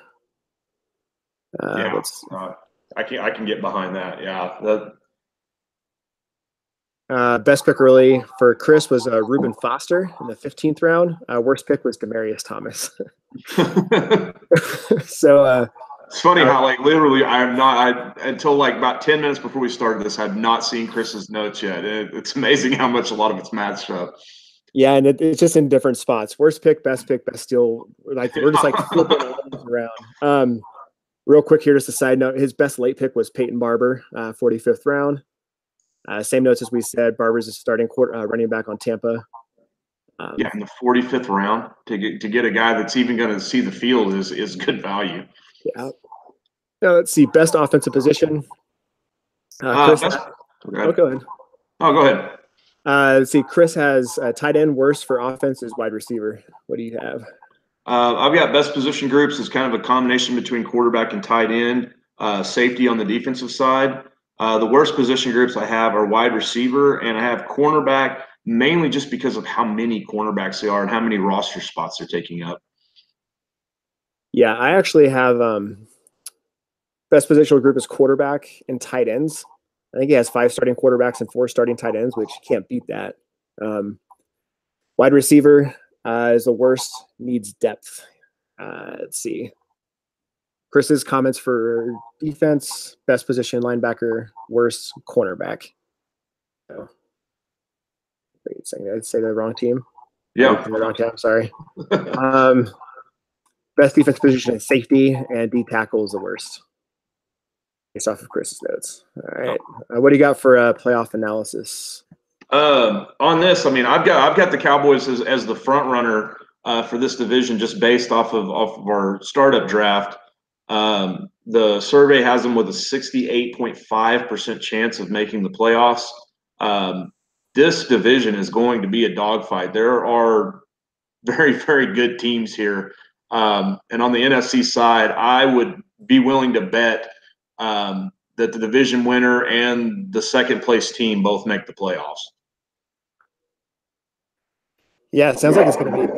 I can get behind that. Yeah. Best pick early for Chris was Reuben Foster in the 15th round. Worst pick was Demaryius Thomas. So it's funny how like literally until like about 10 minutes before we started this, I've not seen Chris's notes yet. It's amazing how much a lot of it's matched up. Yeah, and it's just in different spots. Worst pick, best steal. Like we're just like flipping around. Real quick here, just a side note. His best late pick was Peyton Barber, 45th round. Same notes as we said. Barber's a starting running back on Tampa. Yeah, in the 45th round to get a guy that's even going to see the field is good value. Yeah. Now let's see. Best offensive position. Chris, go ahead. Oh, go ahead. Let's see. Chris has tight end. Worst for offense is wide receiver. What do you have? I've got best position groups is kind of a combination between quarterback and tight end. Safety on the defensive side. The worst position groups I have are wide receiver, and I have cornerback, mainly just because of how many cornerbacks there are and how many roster spots they're taking up. Yeah, I actually have best positional group is quarterback and tight ends. I think he has 5 starting quarterbacks and 4 starting tight ends, which can't beat that. Wide receiver is the worst, needs depth. Let's see. Chris's comments for defense, best position linebacker, worst cornerback. So, I'd say the wrong team. Yeah. The wrong team, sorry. Best defense position is safety, and D tackle is the worst. Based off of Chris's notes. All right. What do you got for playoff analysis? On this, I mean, I've got the Cowboys as the front runner for this division, just based off of our startup draft. The survey has them with a 68.5% chance of making the playoffs. This division is going to be a dogfight. There are very, very good teams here. And on the NFC side, I would be willing to bet that the division winner and the second place team both make the playoffs. Yeah, it sounds like it's going to be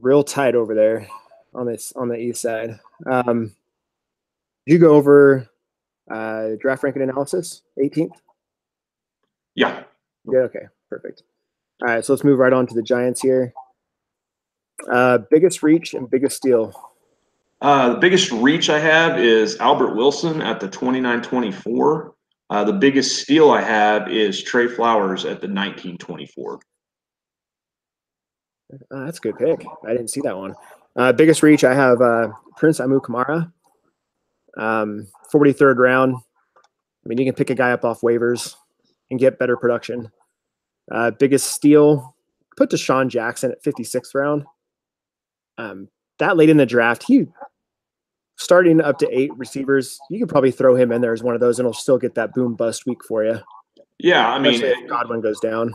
real tight over there on the east side. Did you go over draft ranking analysis 18th? Yeah. Yeah. Okay. Perfect. All right. So let's move right on to the Giants here. Biggest reach and biggest steal. The biggest reach I have is Albert Wilson at the 29-24. The biggest steal I have is Trey Flowers at the 19-24. That's a good pick. I didn't see that one. Biggest reach, I have Prince Amukamara, 43rd round. I mean, you can pick a guy up off waivers and get better production. Biggest steal, put Deshaun Jackson at 56th round. That late in the draft, he starting up to 8 receivers. You could probably throw him in there as one of those, and he'll still get that boom bust week for you. Yeah, I mean, especially if Godwin goes down.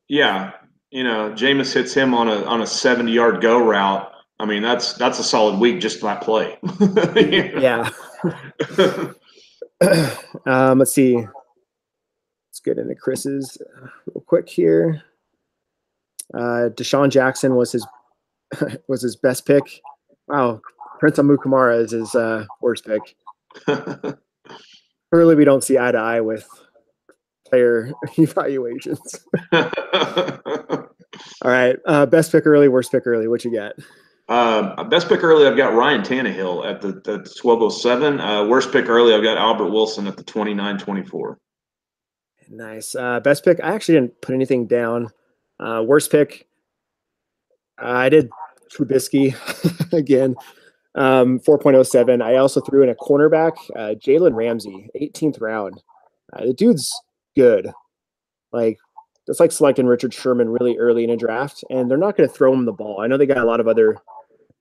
Yeah, Jameis hits him on a 70-yard go route. I mean, that's a solid week just that play. Yeah. Let's see. Let's get into Chris's real quick here. Deshaun Jackson was his best pick. Wow, Prince Amukamara is his worst pick. Clearly, we don't see eye to eye with player evaluations. All right, best pick early, worst pick early. What you got? Best pick early, I've got Ryan Tannehill at the 12:07. Worst pick early, I've got Albert Wilson at the 29-24. Nice. Best pick, I actually didn't put anything down. Worst pick, I did Trubisky again, 4.07. I also threw in a cornerback, Jalen Ramsey, 18th round. The dude's good. Like, it's like selecting Richard Sherman really early in a draft, and they're not going to throw him the ball. I know they got a lot of other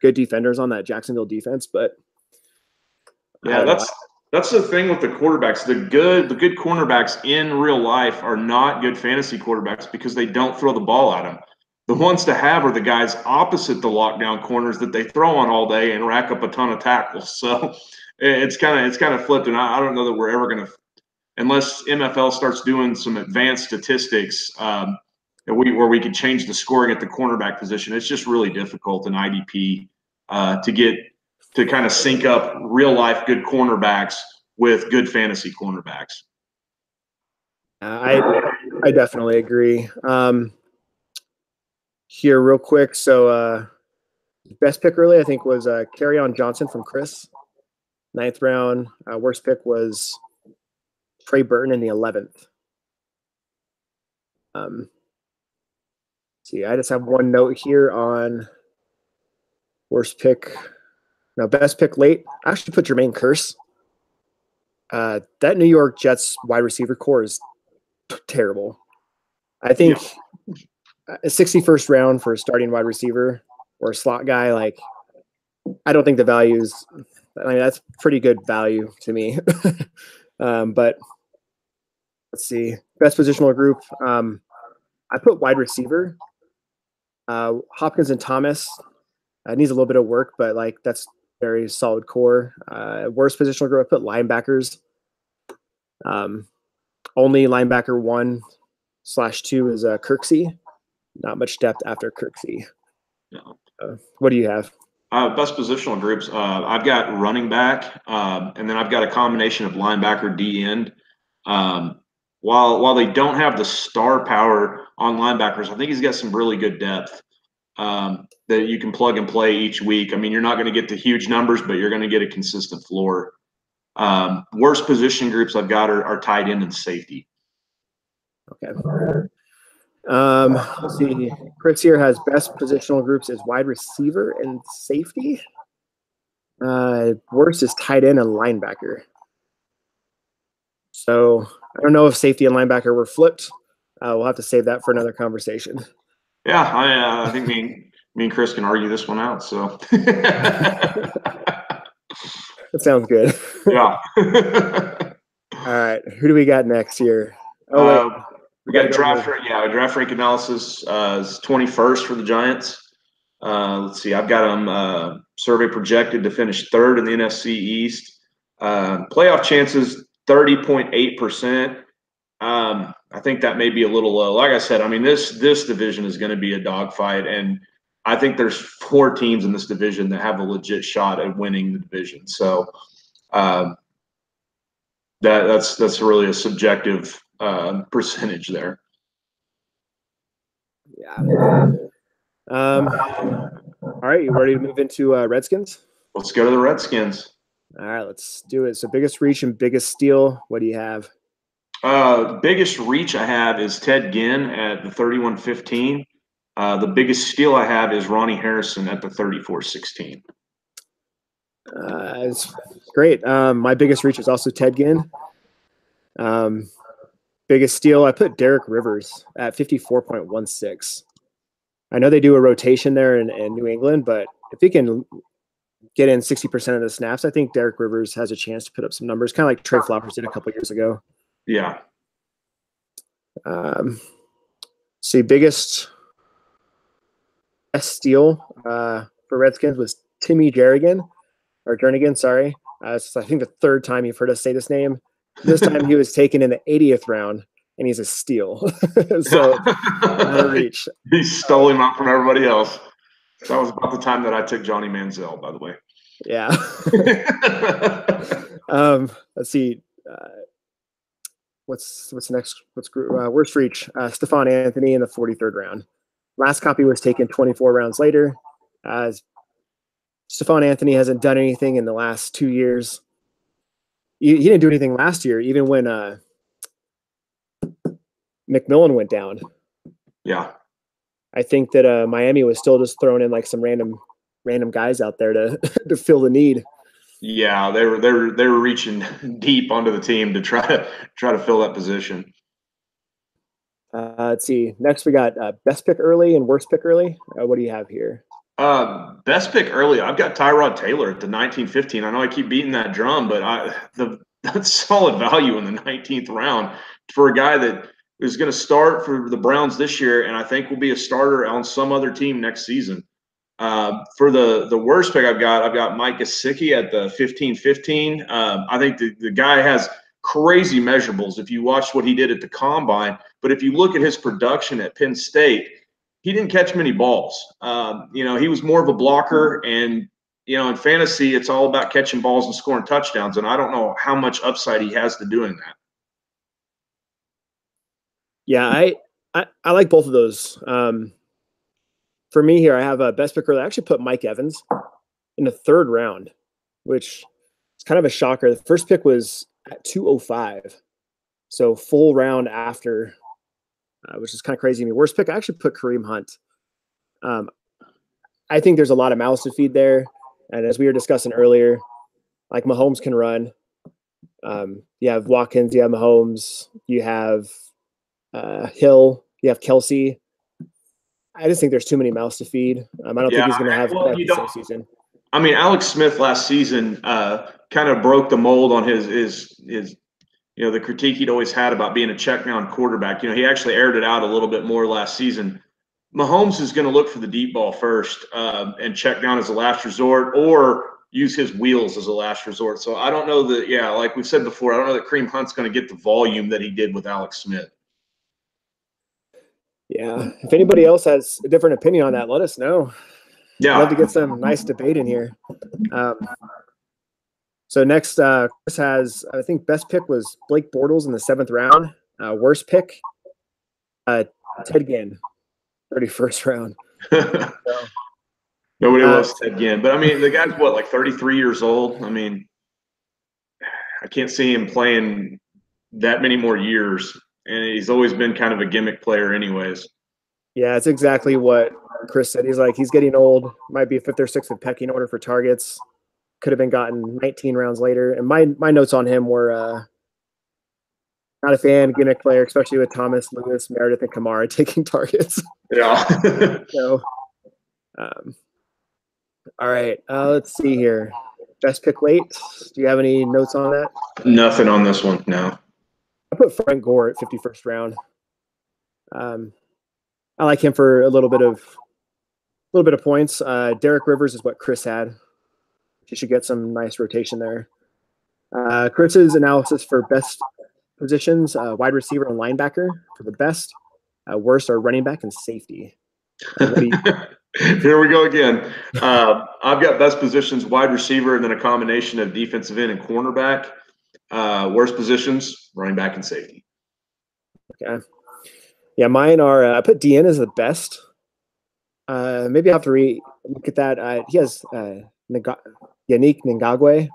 good defenders on that Jacksonville defense, but yeah, that's the thing with the quarterbacks. The good cornerbacks in real life are not good fantasy quarterbacks because they don't throw the ball at them. The ones to have are the guys opposite the lockdown corners that they throw on all day and rack up a ton of tackles. So it's kind of flipped, and I don't know that we're ever going to, unless MFL starts doing some advanced statistics where we could change the scoring at the cornerback position. It's just really difficult in IDP to kind of sync up real life good cornerbacks with good fantasy cornerbacks. I definitely agree. Here real quick. So best pick early, I think, was Kerryon Johnson from Chris, 9th round. Worst pick was Trey Burton in the 11th. See, I just have one note here on worst pick. Now, best pick late, I actually put Jermaine Kearse. That New York Jets wide receiver core is terrible. I think a 61st round for a starting wide receiver or a slot guy, like, I don't think the value is, I mean, that's pretty good value to me. But let's see. Best positional group. I put wide receiver. Hopkins and Thomas needs a little bit of work, but like that's very solid core. Worst positional group, I put linebackers. Only linebacker 1/2 is Kirksey. Not much depth after Kirksey. No. What do you have? Best positional groups. I've got running back, and then I've got a combination of linebacker, D end. While they don't have the star power on linebackers, I think he's got some really good depth that you can plug and play each week. I mean, you're not going to get the huge numbers, but you're going to get a consistent floor. Worst position groups I've got are tight end and safety. Okay. Let's see. Chris here has best positional groups as wide receiver and safety. Worst is tight end and linebacker. So I don't know if safety and linebacker were flipped. We'll have to save that for another conversation. Yeah, I think me and Chris can argue this one out. So That sounds good. yeah. All right, who do we got next here? Oh wait, we got draft rank analysis is 21st for the Giants. Let's see, I've got them survey projected to finish third in the NFC East. Playoff chances 30.8%. I think that may be a little low. Like I said, I mean this division is going to be a dogfight, and I think there's 4 teams in this division that have a legit shot at winning the division. So that's really a subjective percentage there. Yeah. All right, you ready to move into Redskins? Let's go to the Redskins. All right, let's do it. So biggest reach and biggest steal. What do you have? Biggest reach I have is Ted Ginn at the 31.15. The biggest steal I have is Ronnie Harrison at the 34.16. It's great. My biggest reach is also Ted Ginn. Biggest steal, I put Derek Rivers at 54.16. I know they do a rotation there in New England, but if he can get in 60% of the snaps, I think Derek Rivers has a chance to put up some numbers, kind of like Trey Flowers did a couple years ago. Yeah. See, biggest steal for Redskins was Timmy Jernigan, sorry. I think the third time you've heard us say this name. This time he was taken in the 80th round, and he's a steal. So, not a reach. He stole him out from everybody else. That was about the time that I took Johnny Manziel, by the way. Yeah. Let's see. What's next? Worst reach? Stephon Anthony in the 43rd round. Last copy was taken 24 rounds later. Stephon Anthony hasn't done anything in the last 2 years. He didn't do anything last year, even when McMillan went down. Yeah. I think that Miami was still just throwing in like some random guys out there to to fill the need. Yeah, they were reaching deep onto the team to try to fill that position. Let's see. Next, we got best pick early and worst pick early. What do you have here? Best pick early. I've got Tyrod Taylor at the 19-15. I know I keep beating that drum, but that's solid value in the 19th round for a guy that is going to start for the Browns this year, and I think will be a starter on some other team next season. For the worst pick, I've got Mike Gesicki at the 15-15. I think the guy has crazy measurables if you watch what he did at the combine, but if you look at his production at Penn State, he didn't catch many balls. He was more of a blocker, and in fantasy, it's all about catching balls and scoring touchdowns, and I don't know how much upside he has to doing that. Yeah, I like both of those. For me here, I have a best pick early. I actually put Mike Evans in the 3rd round, which is kind of a shocker. The first pick was at 205, so full round after, which is kind of crazy to me. Worst pick, I actually put Kareem Hunt. I think there's a lot of mouths to feed there, and as we were discussing earlier, like Mahomes can run. You have Watkins, you have Mahomes, you have Hill, you have Kelsey. I just think there's too many mouths to feed. I don't think he's going to have quite the same season. I mean, Alex Smith last season kind of broke the mold on his the critique he'd always had about being a check down quarterback. He actually aired it out a little bit more last season. Mahomes is going to look for the deep ball first and check down as a last resort, or use his wheels as a last resort. So I don't know that, like we've said before, I don't know that Kareem Hunt's going to get the volume that he did with Alex Smith. Yeah. If anybody else has a different opinion on that, let us know. Yeah. I'd love to get some nice debate in here. So next, Chris has, I think best pick was Blake Bortles in the 7th round. Worst pick, Ted Ginn, 31st round. Nobody loves Ted Ginn. But, I mean, the guy's, what, like 33 years old? I mean, I can't see him playing that many more years. And he's always been kind of a gimmick player anyways. Yeah, it's exactly what Chris said. He's getting old, might be 5th or 6th in pecking order for targets. Could have been gotten 19 rounds later. And my notes on him were Not a fan, gimmick player, especially with Thomas, Lewis, Meredith, and Kamara taking targets. Yeah. So, all right, let's see here. Best pick late. Do you have any notes on that? Nothing on this one. No. I put Frank Gore at 51st round. I like him for a little bit of points. Derek Rivers is what Chris had. He should get some nice rotation there. Chris's analysis for best positions: wide receiver and linebacker for the best. Worst are running back and safety. Here we go again. I've got best positions: wide receiver, and then a combination of defensive end and cornerback. Worst positions: running back and safety. Okay. Yeah, mine are. I put DN as the best. Maybe I have to look at that. He has Yannick Ngagwe,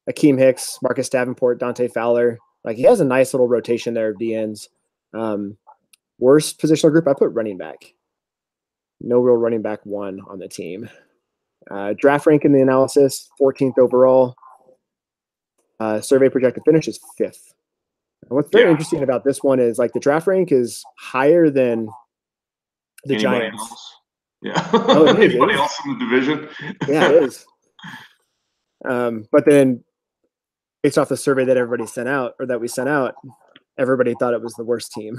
Akeem Hicks, Marcus Davenport, Dante Fowler. Like, he has a nice little rotation there of DNs. Worst positional group, I put running back. No real running back one on the team. Draft rank in the analysis, 14th overall. Survey projected finish is 5th. And what's very interesting about this one is, like, the draft rank is higher than the Giants. Else? Yeah. Oh, anybody else in the division? Yeah, it is. But then, based off the survey that everybody sent out, or that we sent out, everybody thought it was the worst team.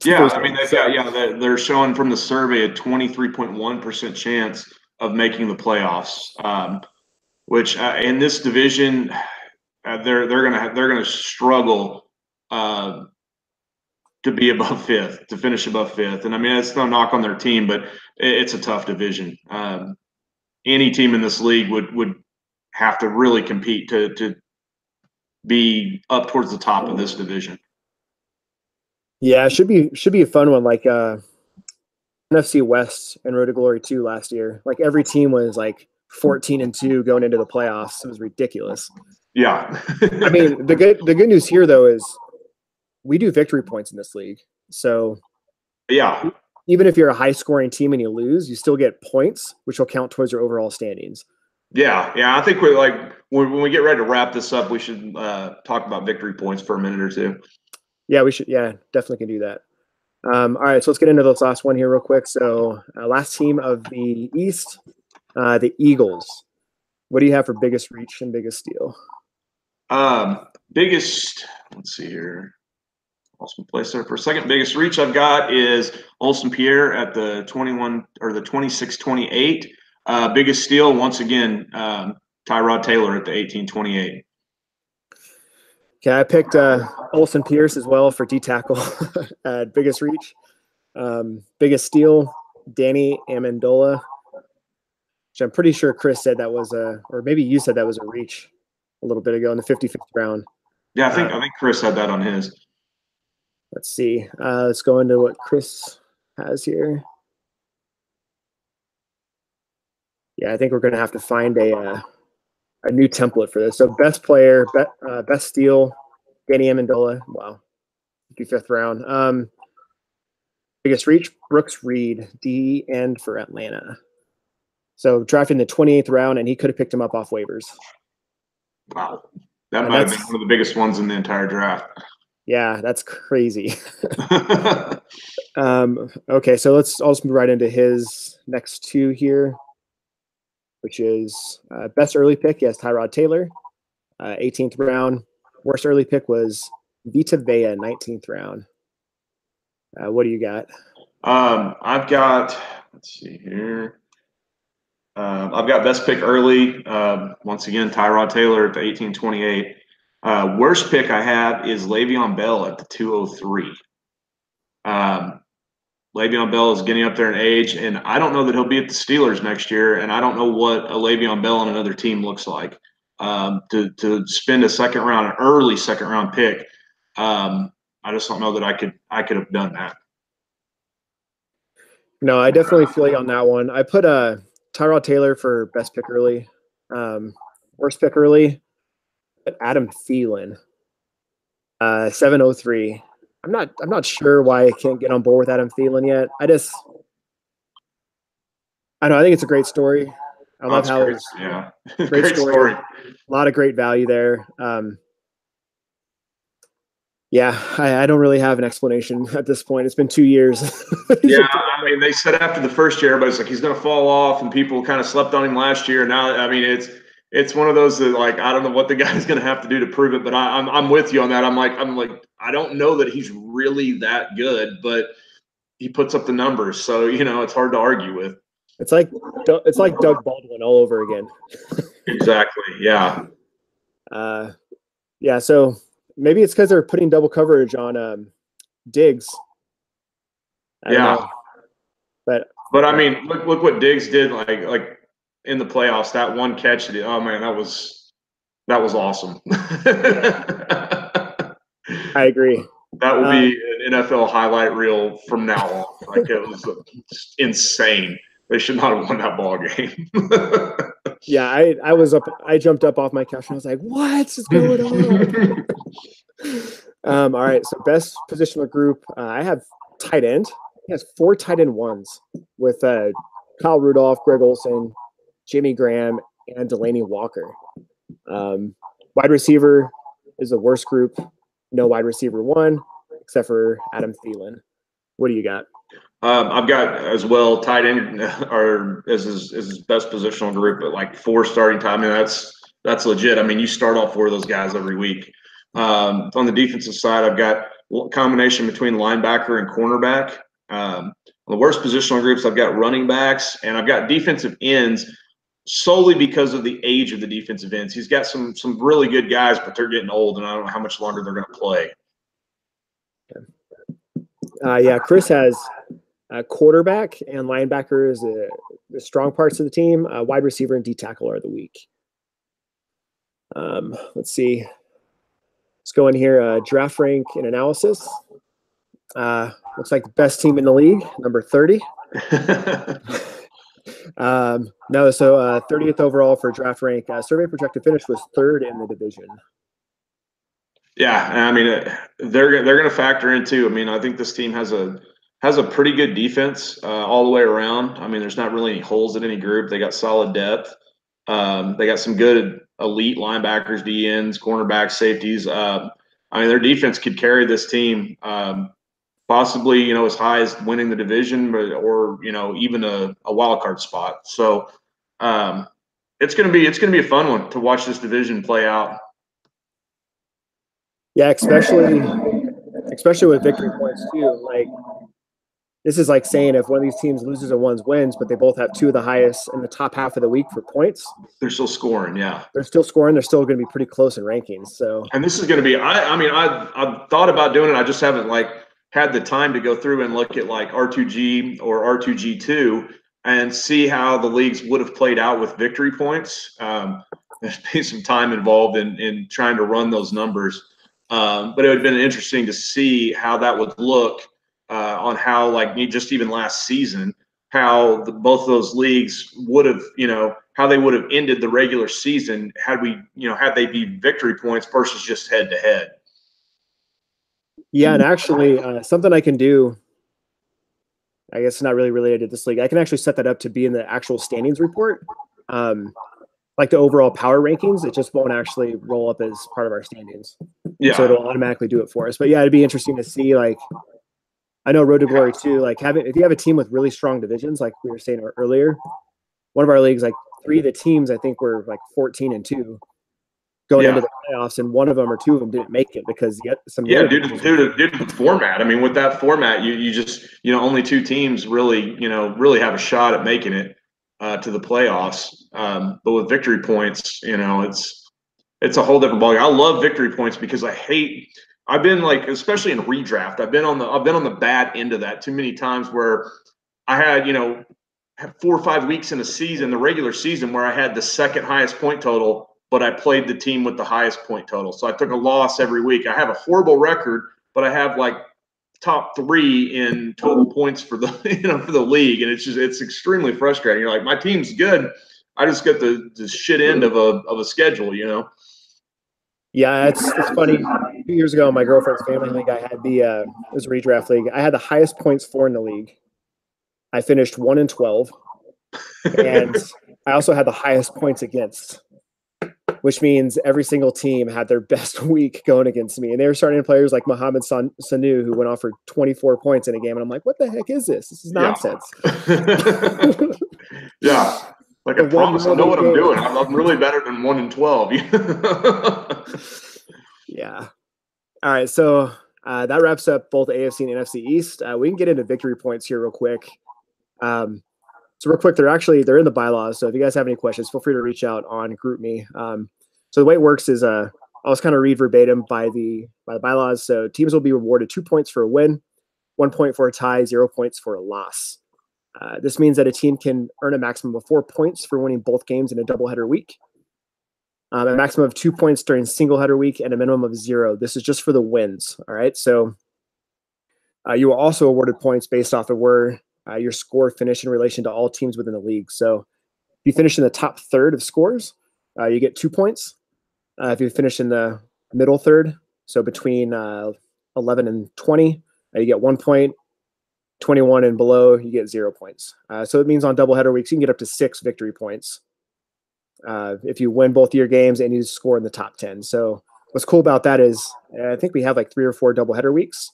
Yeah, I mean, they're showing from the survey a 23.1% chance of making the playoffs, which in this division, they're gonna struggle to be above 5th, to finish above 5th. And I mean, it's no knock on their team, but it's a tough division. Any team in this league would have to really compete to be up towards the top of this division. Yeah, it should be a fun one. Like NFC West and Road to Glory 2 last year. Like, every team was like 14-2 going into the playoffs. It was ridiculous. Yeah. I mean, the good news here though is we do victory points in this league. So yeah, even if you're a high scoring team and you lose, you still get points, which will count towards your overall standings. Yeah. I think we're like, when we get ready to wrap this up, we should talk about victory points for a minute or two. Yeah, we should. Yeah, definitely can do that. All right, so let's get into this last one here real quick. So last team of the East, the Eagles. What do you have for biggest reach and biggest steal? Biggest, let's see here. Lost my place there for a second. Biggest reach I've got is Olsen Pierre at the 21 or the 26-28. Biggest steal, once again, Tyrod Taylor at the 18-28. Okay, I picked Olsen Pierce as well for D tackle at biggest reach. Biggest steal, Danny Amendola, which I'm pretty sure Chris said that was or maybe you said that was a reach a little bit ago in the 55th round. Yeah, I think Chris had that on his. Let's see. Let's go into what Chris has here. Yeah, I think we're going to have to find a new template for this. So best player, best steal, Danny Amendola. Wow, 55th round. Biggest reach, Brooks Reed, D end for Atlanta. So drafted in the 28th round, and he could have picked him up off waivers. Wow, that might have been one of the biggest ones in the entire draft. Yeah, that's crazy. Okay, so let's also move right into his next two here, which is best early pick. He has Tyrod Taylor, 18th round. Worst early pick was Vita Vea, 19th round. What do you got? I've got, let's see here. I've got best pick early. Once again, Tyrod Taylor at the 18-28. Worst pick I have is Le'Veon Bell at the 203. Le'Veon Bell is getting up there in age, and I don't know that he'll be at the Steelers next year, and I don't know what a Le'Veon Bell on another team looks like. To spend an early second round pick, I just don't know that I could have done that. No, I definitely feel you on that one. I put Tyrod Taylor for best pick early. Worst pick early, Adam Thielen, 703. I'm not sure why I can't get on board with Adam Thielen yet. I think it's a great story. I love how it's great story. A lot of great value there. Yeah, I don't really have an explanation at this point. It's been 2 years. Yeah, I mean, they said after the first year, everybody's like, he's going to fall off, and people kind of slept on him last year. Now, I mean, it's one of those that, like, I don't know what the guy's going to have to do to prove it, but I'm with you on that. I'm like, I don't know that he's really that good, but he puts up the numbers, so it's hard to argue with. It's like Doug Baldwin all over again. Exactly. Yeah. Yeah. So maybe it's because they're putting double coverage on Diggs. I don't know. But I mean, look what Diggs did, like in the playoffs. That one catch, oh man, that was awesome. I agree. That will be an NFL highlight reel from now on. Like, it was insane. They should not have won that ball game. Yeah, I jumped up off my couch and I was like, "What's going on?" All right, so best positional group. I have tight end. He has 4 tight end ones with Kyle Rudolph, Greg Olsen, Jimmy Graham, and Delaney Walker. Wide receiver is the worst group. No wide receiver 1, except for Adam Thielen. What do you got? I've got as well tight end or as his best positional group, but like 4 starting time. I mean, that's legit. I mean, you start all 4 of those guys every week. On the defensive side, I've got a combination between linebacker and cornerback. The worst positional groups, I've got running backs, and I've got defensive ends solely because of the age of the defensive ends. He's got some really good guys, but they're getting old, and I don't know how much longer they're going to play. Yeah, Chris has quarterback and linebacker is the strong parts of the team. Wide receiver and D tackle are the weak. Let's see. Let's go in here. Draft rank and analysis. Looks like the best team in the league, number 30. No, so 30th overall for draft rank. Survey projected finish was 3rd in the division. Yeah, I mean, they're going to factor into. I mean, I think this team has a pretty good defense all the way around. I mean, there's not really any holes in any group. They got solid depth. They got some good elite linebackers, DNs, cornerbacks, safeties. I mean, their defense could carry this team, possibly as high as winning the division, or even a wild card spot. So it's going to be a fun one to watch this division play out. Yeah, especially with victory points too. Like, this is like saying if one of these teams loses and one wins, but they both have 2 of the highest in the top half of the week for points. They're still scoring, yeah. They're still scoring. They're still going to be pretty close in rankings. So, and this is going to be. I mean, I've thought about doing it. I just haven't had the time to go through and look at like R2G or R2G2 and see how the leagues would have played out with victory points. There's been some time involved in trying to run those numbers. But it would have been interesting to see how that would look on how, like, just even last season, how both of those leagues would have, how they would have ended the regular season had they be victory points versus just head to head. Yeah, and actually, something I can do, I guess not really related to this league, I can actually set that up to be in the actual standings report. Like the overall power rankings, it just won't actually roll up as part of our standings. Yeah. So it'll automatically do it for us. But yeah, it'd be interesting to see, like, I know Road to Glory too, like if you have a team with really strong divisions, like we were saying earlier, one of our leagues, like 3 of the teams, I think were like 14-2 going into the playoffs, and one of them or 2 of them didn't make it because due to the format. I mean, with that format, you just only 2 teams really have a shot at making it to the playoffs. But with victory points, it's a whole different ballgame. I love victory points because I've been like, especially in redraft, I've been on the bad end of that too many times where I had 4 or 5 weeks in a season, the regular season, where I had the second highest point total, but I played the team with the highest point total. So I took a loss every week. I have a horrible record, but I have like top 3 in total points for the for the league, and it's extremely frustrating. You're like, my team's good, I just get the shit end of a schedule, Yeah, it's funny. 2 years ago in my girlfriend's family league, I had it was a redraft league. I had the highest points for in the league. I finished 1-12, and I also had the highest points against. which means every single team had their best week going against me. And they were starting players like Mohamed Sanu, who went off for 24 points in a game. And I'm like, what the heck is this? This is nonsense. Yeah. Like, I promise I know what I'm doing. I'm really better than 1-12. Yeah. All right. So that wraps up both AFC and NFC East. We can get into victory points here real quick. So real quick, they're in the bylaws. So if you guys have any questions, feel free to reach out on GroupMe. So the way it works is I'll just kind of read verbatim by the bylaws. So teams will be rewarded 2 points for a win, 1 point for a tie, 0 points for a loss. This means that a team can earn a maximum of 4 points for winning both games in a doubleheader week, a maximum of 2 points during single header week, and a minimum of 0. This is just for the wins. All right. So you are also awarded points based off of where your score finished in relation to all teams within the league. So if you finish in the top third of scores, you get 2 points. If you finish in the middle third, so between 11 and 20, you get 1 point. 21 and below, you get 0 points. So it means on doubleheader weeks, you can get up to 6 victory points if you win both of your games and you score in the top 10. So what's cool about that is I think we have like 3 or 4 doubleheader weeks.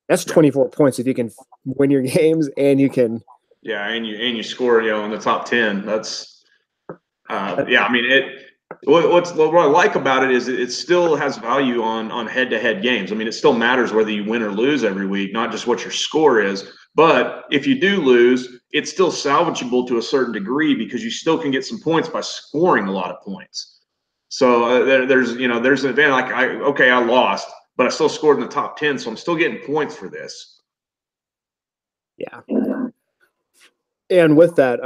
That's 24 points if you can win your games and you can. Yeah, and you score, in the top 10. That's yeah. I mean, what I like about it is it still has value on head-to-head games. I mean, it still matters whether you win or lose every week, not just what your score is. But if you do lose, it's still salvageable to a certain degree because you still can get some points by scoring a lot of points. So there's an advantage. Like I lost, but I still scored in the top 10, so I'm still getting points for this. Yeah. And with that,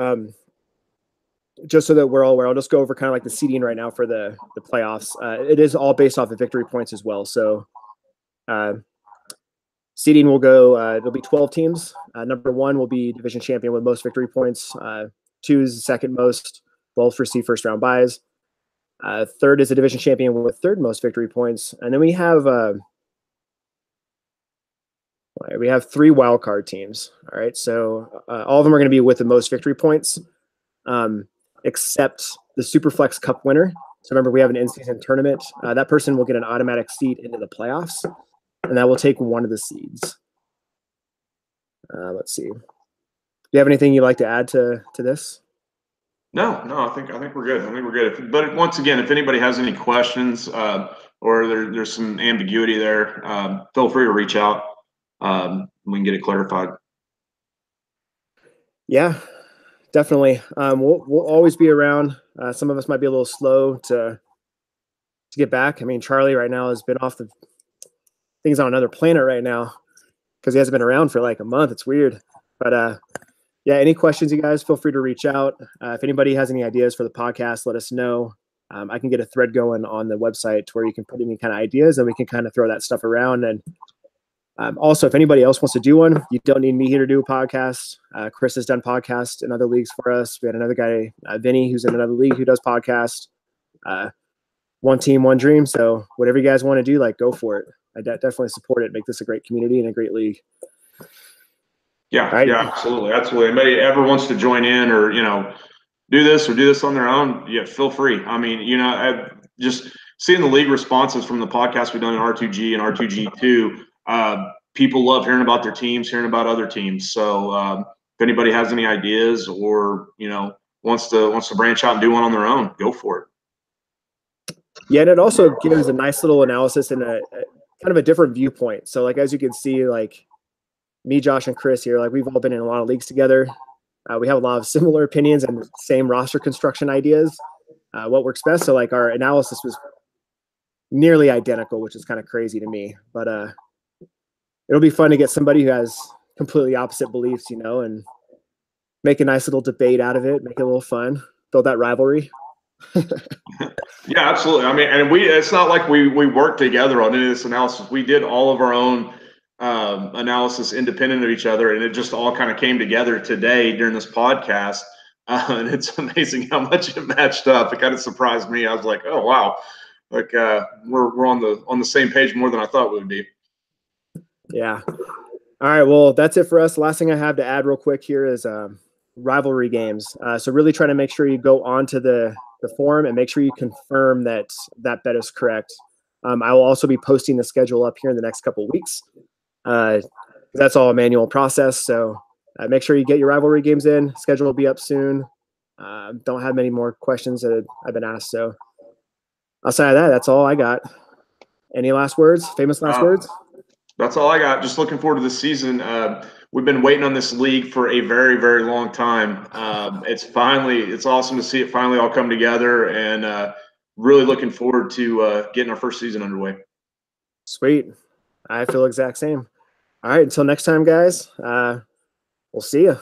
just so that we're all aware, I'll just go over kind of like the seeding right now for the playoffs. It is all based off of victory points as well. So seeding will go, it'll be 12 teams. Number 1 will be division champion with most victory points. 2 is the second most. Both receive first round buys. Third is a division champion with third most victory points. And then we have 3 wild card teams. All right. So all of them are going to be with the most victory points. Except the Superflex Cup winner. So remember, we have an in-season tournament. That person will get an automatic seed into the playoffs, and that will take one of the seeds. Let's see. Do you have anything you'd like to add to this? No, I think we're good. I think we're good. But once again, if anybody has any questions or there's some ambiguity there, feel free to reach out. We can get it clarified. Yeah. Definitely. We'll always be around. Some of us might be a little slow to get back. I mean, Charlie right now has been off the things on another planet right now because he hasn't been around for like a month. It's weird. But yeah, any questions, you guys, feel free to reach out. If anybody has any ideas for the podcast, let us know. I can get a thread going on the website where you can put any kind of ideas and we can kind of throw that stuff around. And also, if anybody else wants to do one, you don't need me here to do a podcast. Chris has done podcasts in other leagues for us. We had another guy, Vinny, who's in another league who does podcasts. One team, one dream. So whatever you guys want to do, like, go for it. I definitely support it. Make this a great community and a great league. Yeah, right? Yeah, absolutely. Anybody ever wants to join in or, do this on their own, yeah, feel free. I mean, just seeing the league responses from the podcast we've done in R2G and R2G2, people love hearing about their teams, hearing about other teams. So if anybody has any ideas or wants to branch out and do one on their own, go for it. Yeah, and it also gives a nice little analysis and a kind of a different viewpoint. So like as you can see, like me, Josh, and Chris here, like we've all been in a lot of leagues together. We have a lot of similar opinions and same roster construction ideas. What works best? So like our analysis was nearly identical, which is kind of crazy to me. But it'll be fun to get somebody who has completely opposite beliefs, and make a nice little debate out of it, make it a little fun, build that rivalry. Yeah, absolutely. I mean, and it's not like we worked together on any of this analysis. We did all of our own analysis independent of each other, and it just all kind of came together today during this podcast. And it's amazing how much it matched up. It kind of surprised me. I was like, oh, wow. Like we're on the same page more than I thought we would be. Yeah. All right. Well, that's it for us. Last thing I have to add real quick here is rivalry games. So really try to make sure you go onto the forum and make sure you confirm that that bet is correct. I will also be posting the schedule up here in the next couple of weeks. That's all a manual process. So make sure you get your rivalry games in. Schedule will be up soon. Don't have many more questions that I've been asked. So outside of that, that's all I got. Any last words? Famous last words? That's all I got. Just looking forward to the season. We've been waiting on this league for a very, very long time. It's awesome to see it finally all come together, and really looking forward to getting our first season underway. Sweet. I feel exact same. All right. Until next time, guys. We'll see you.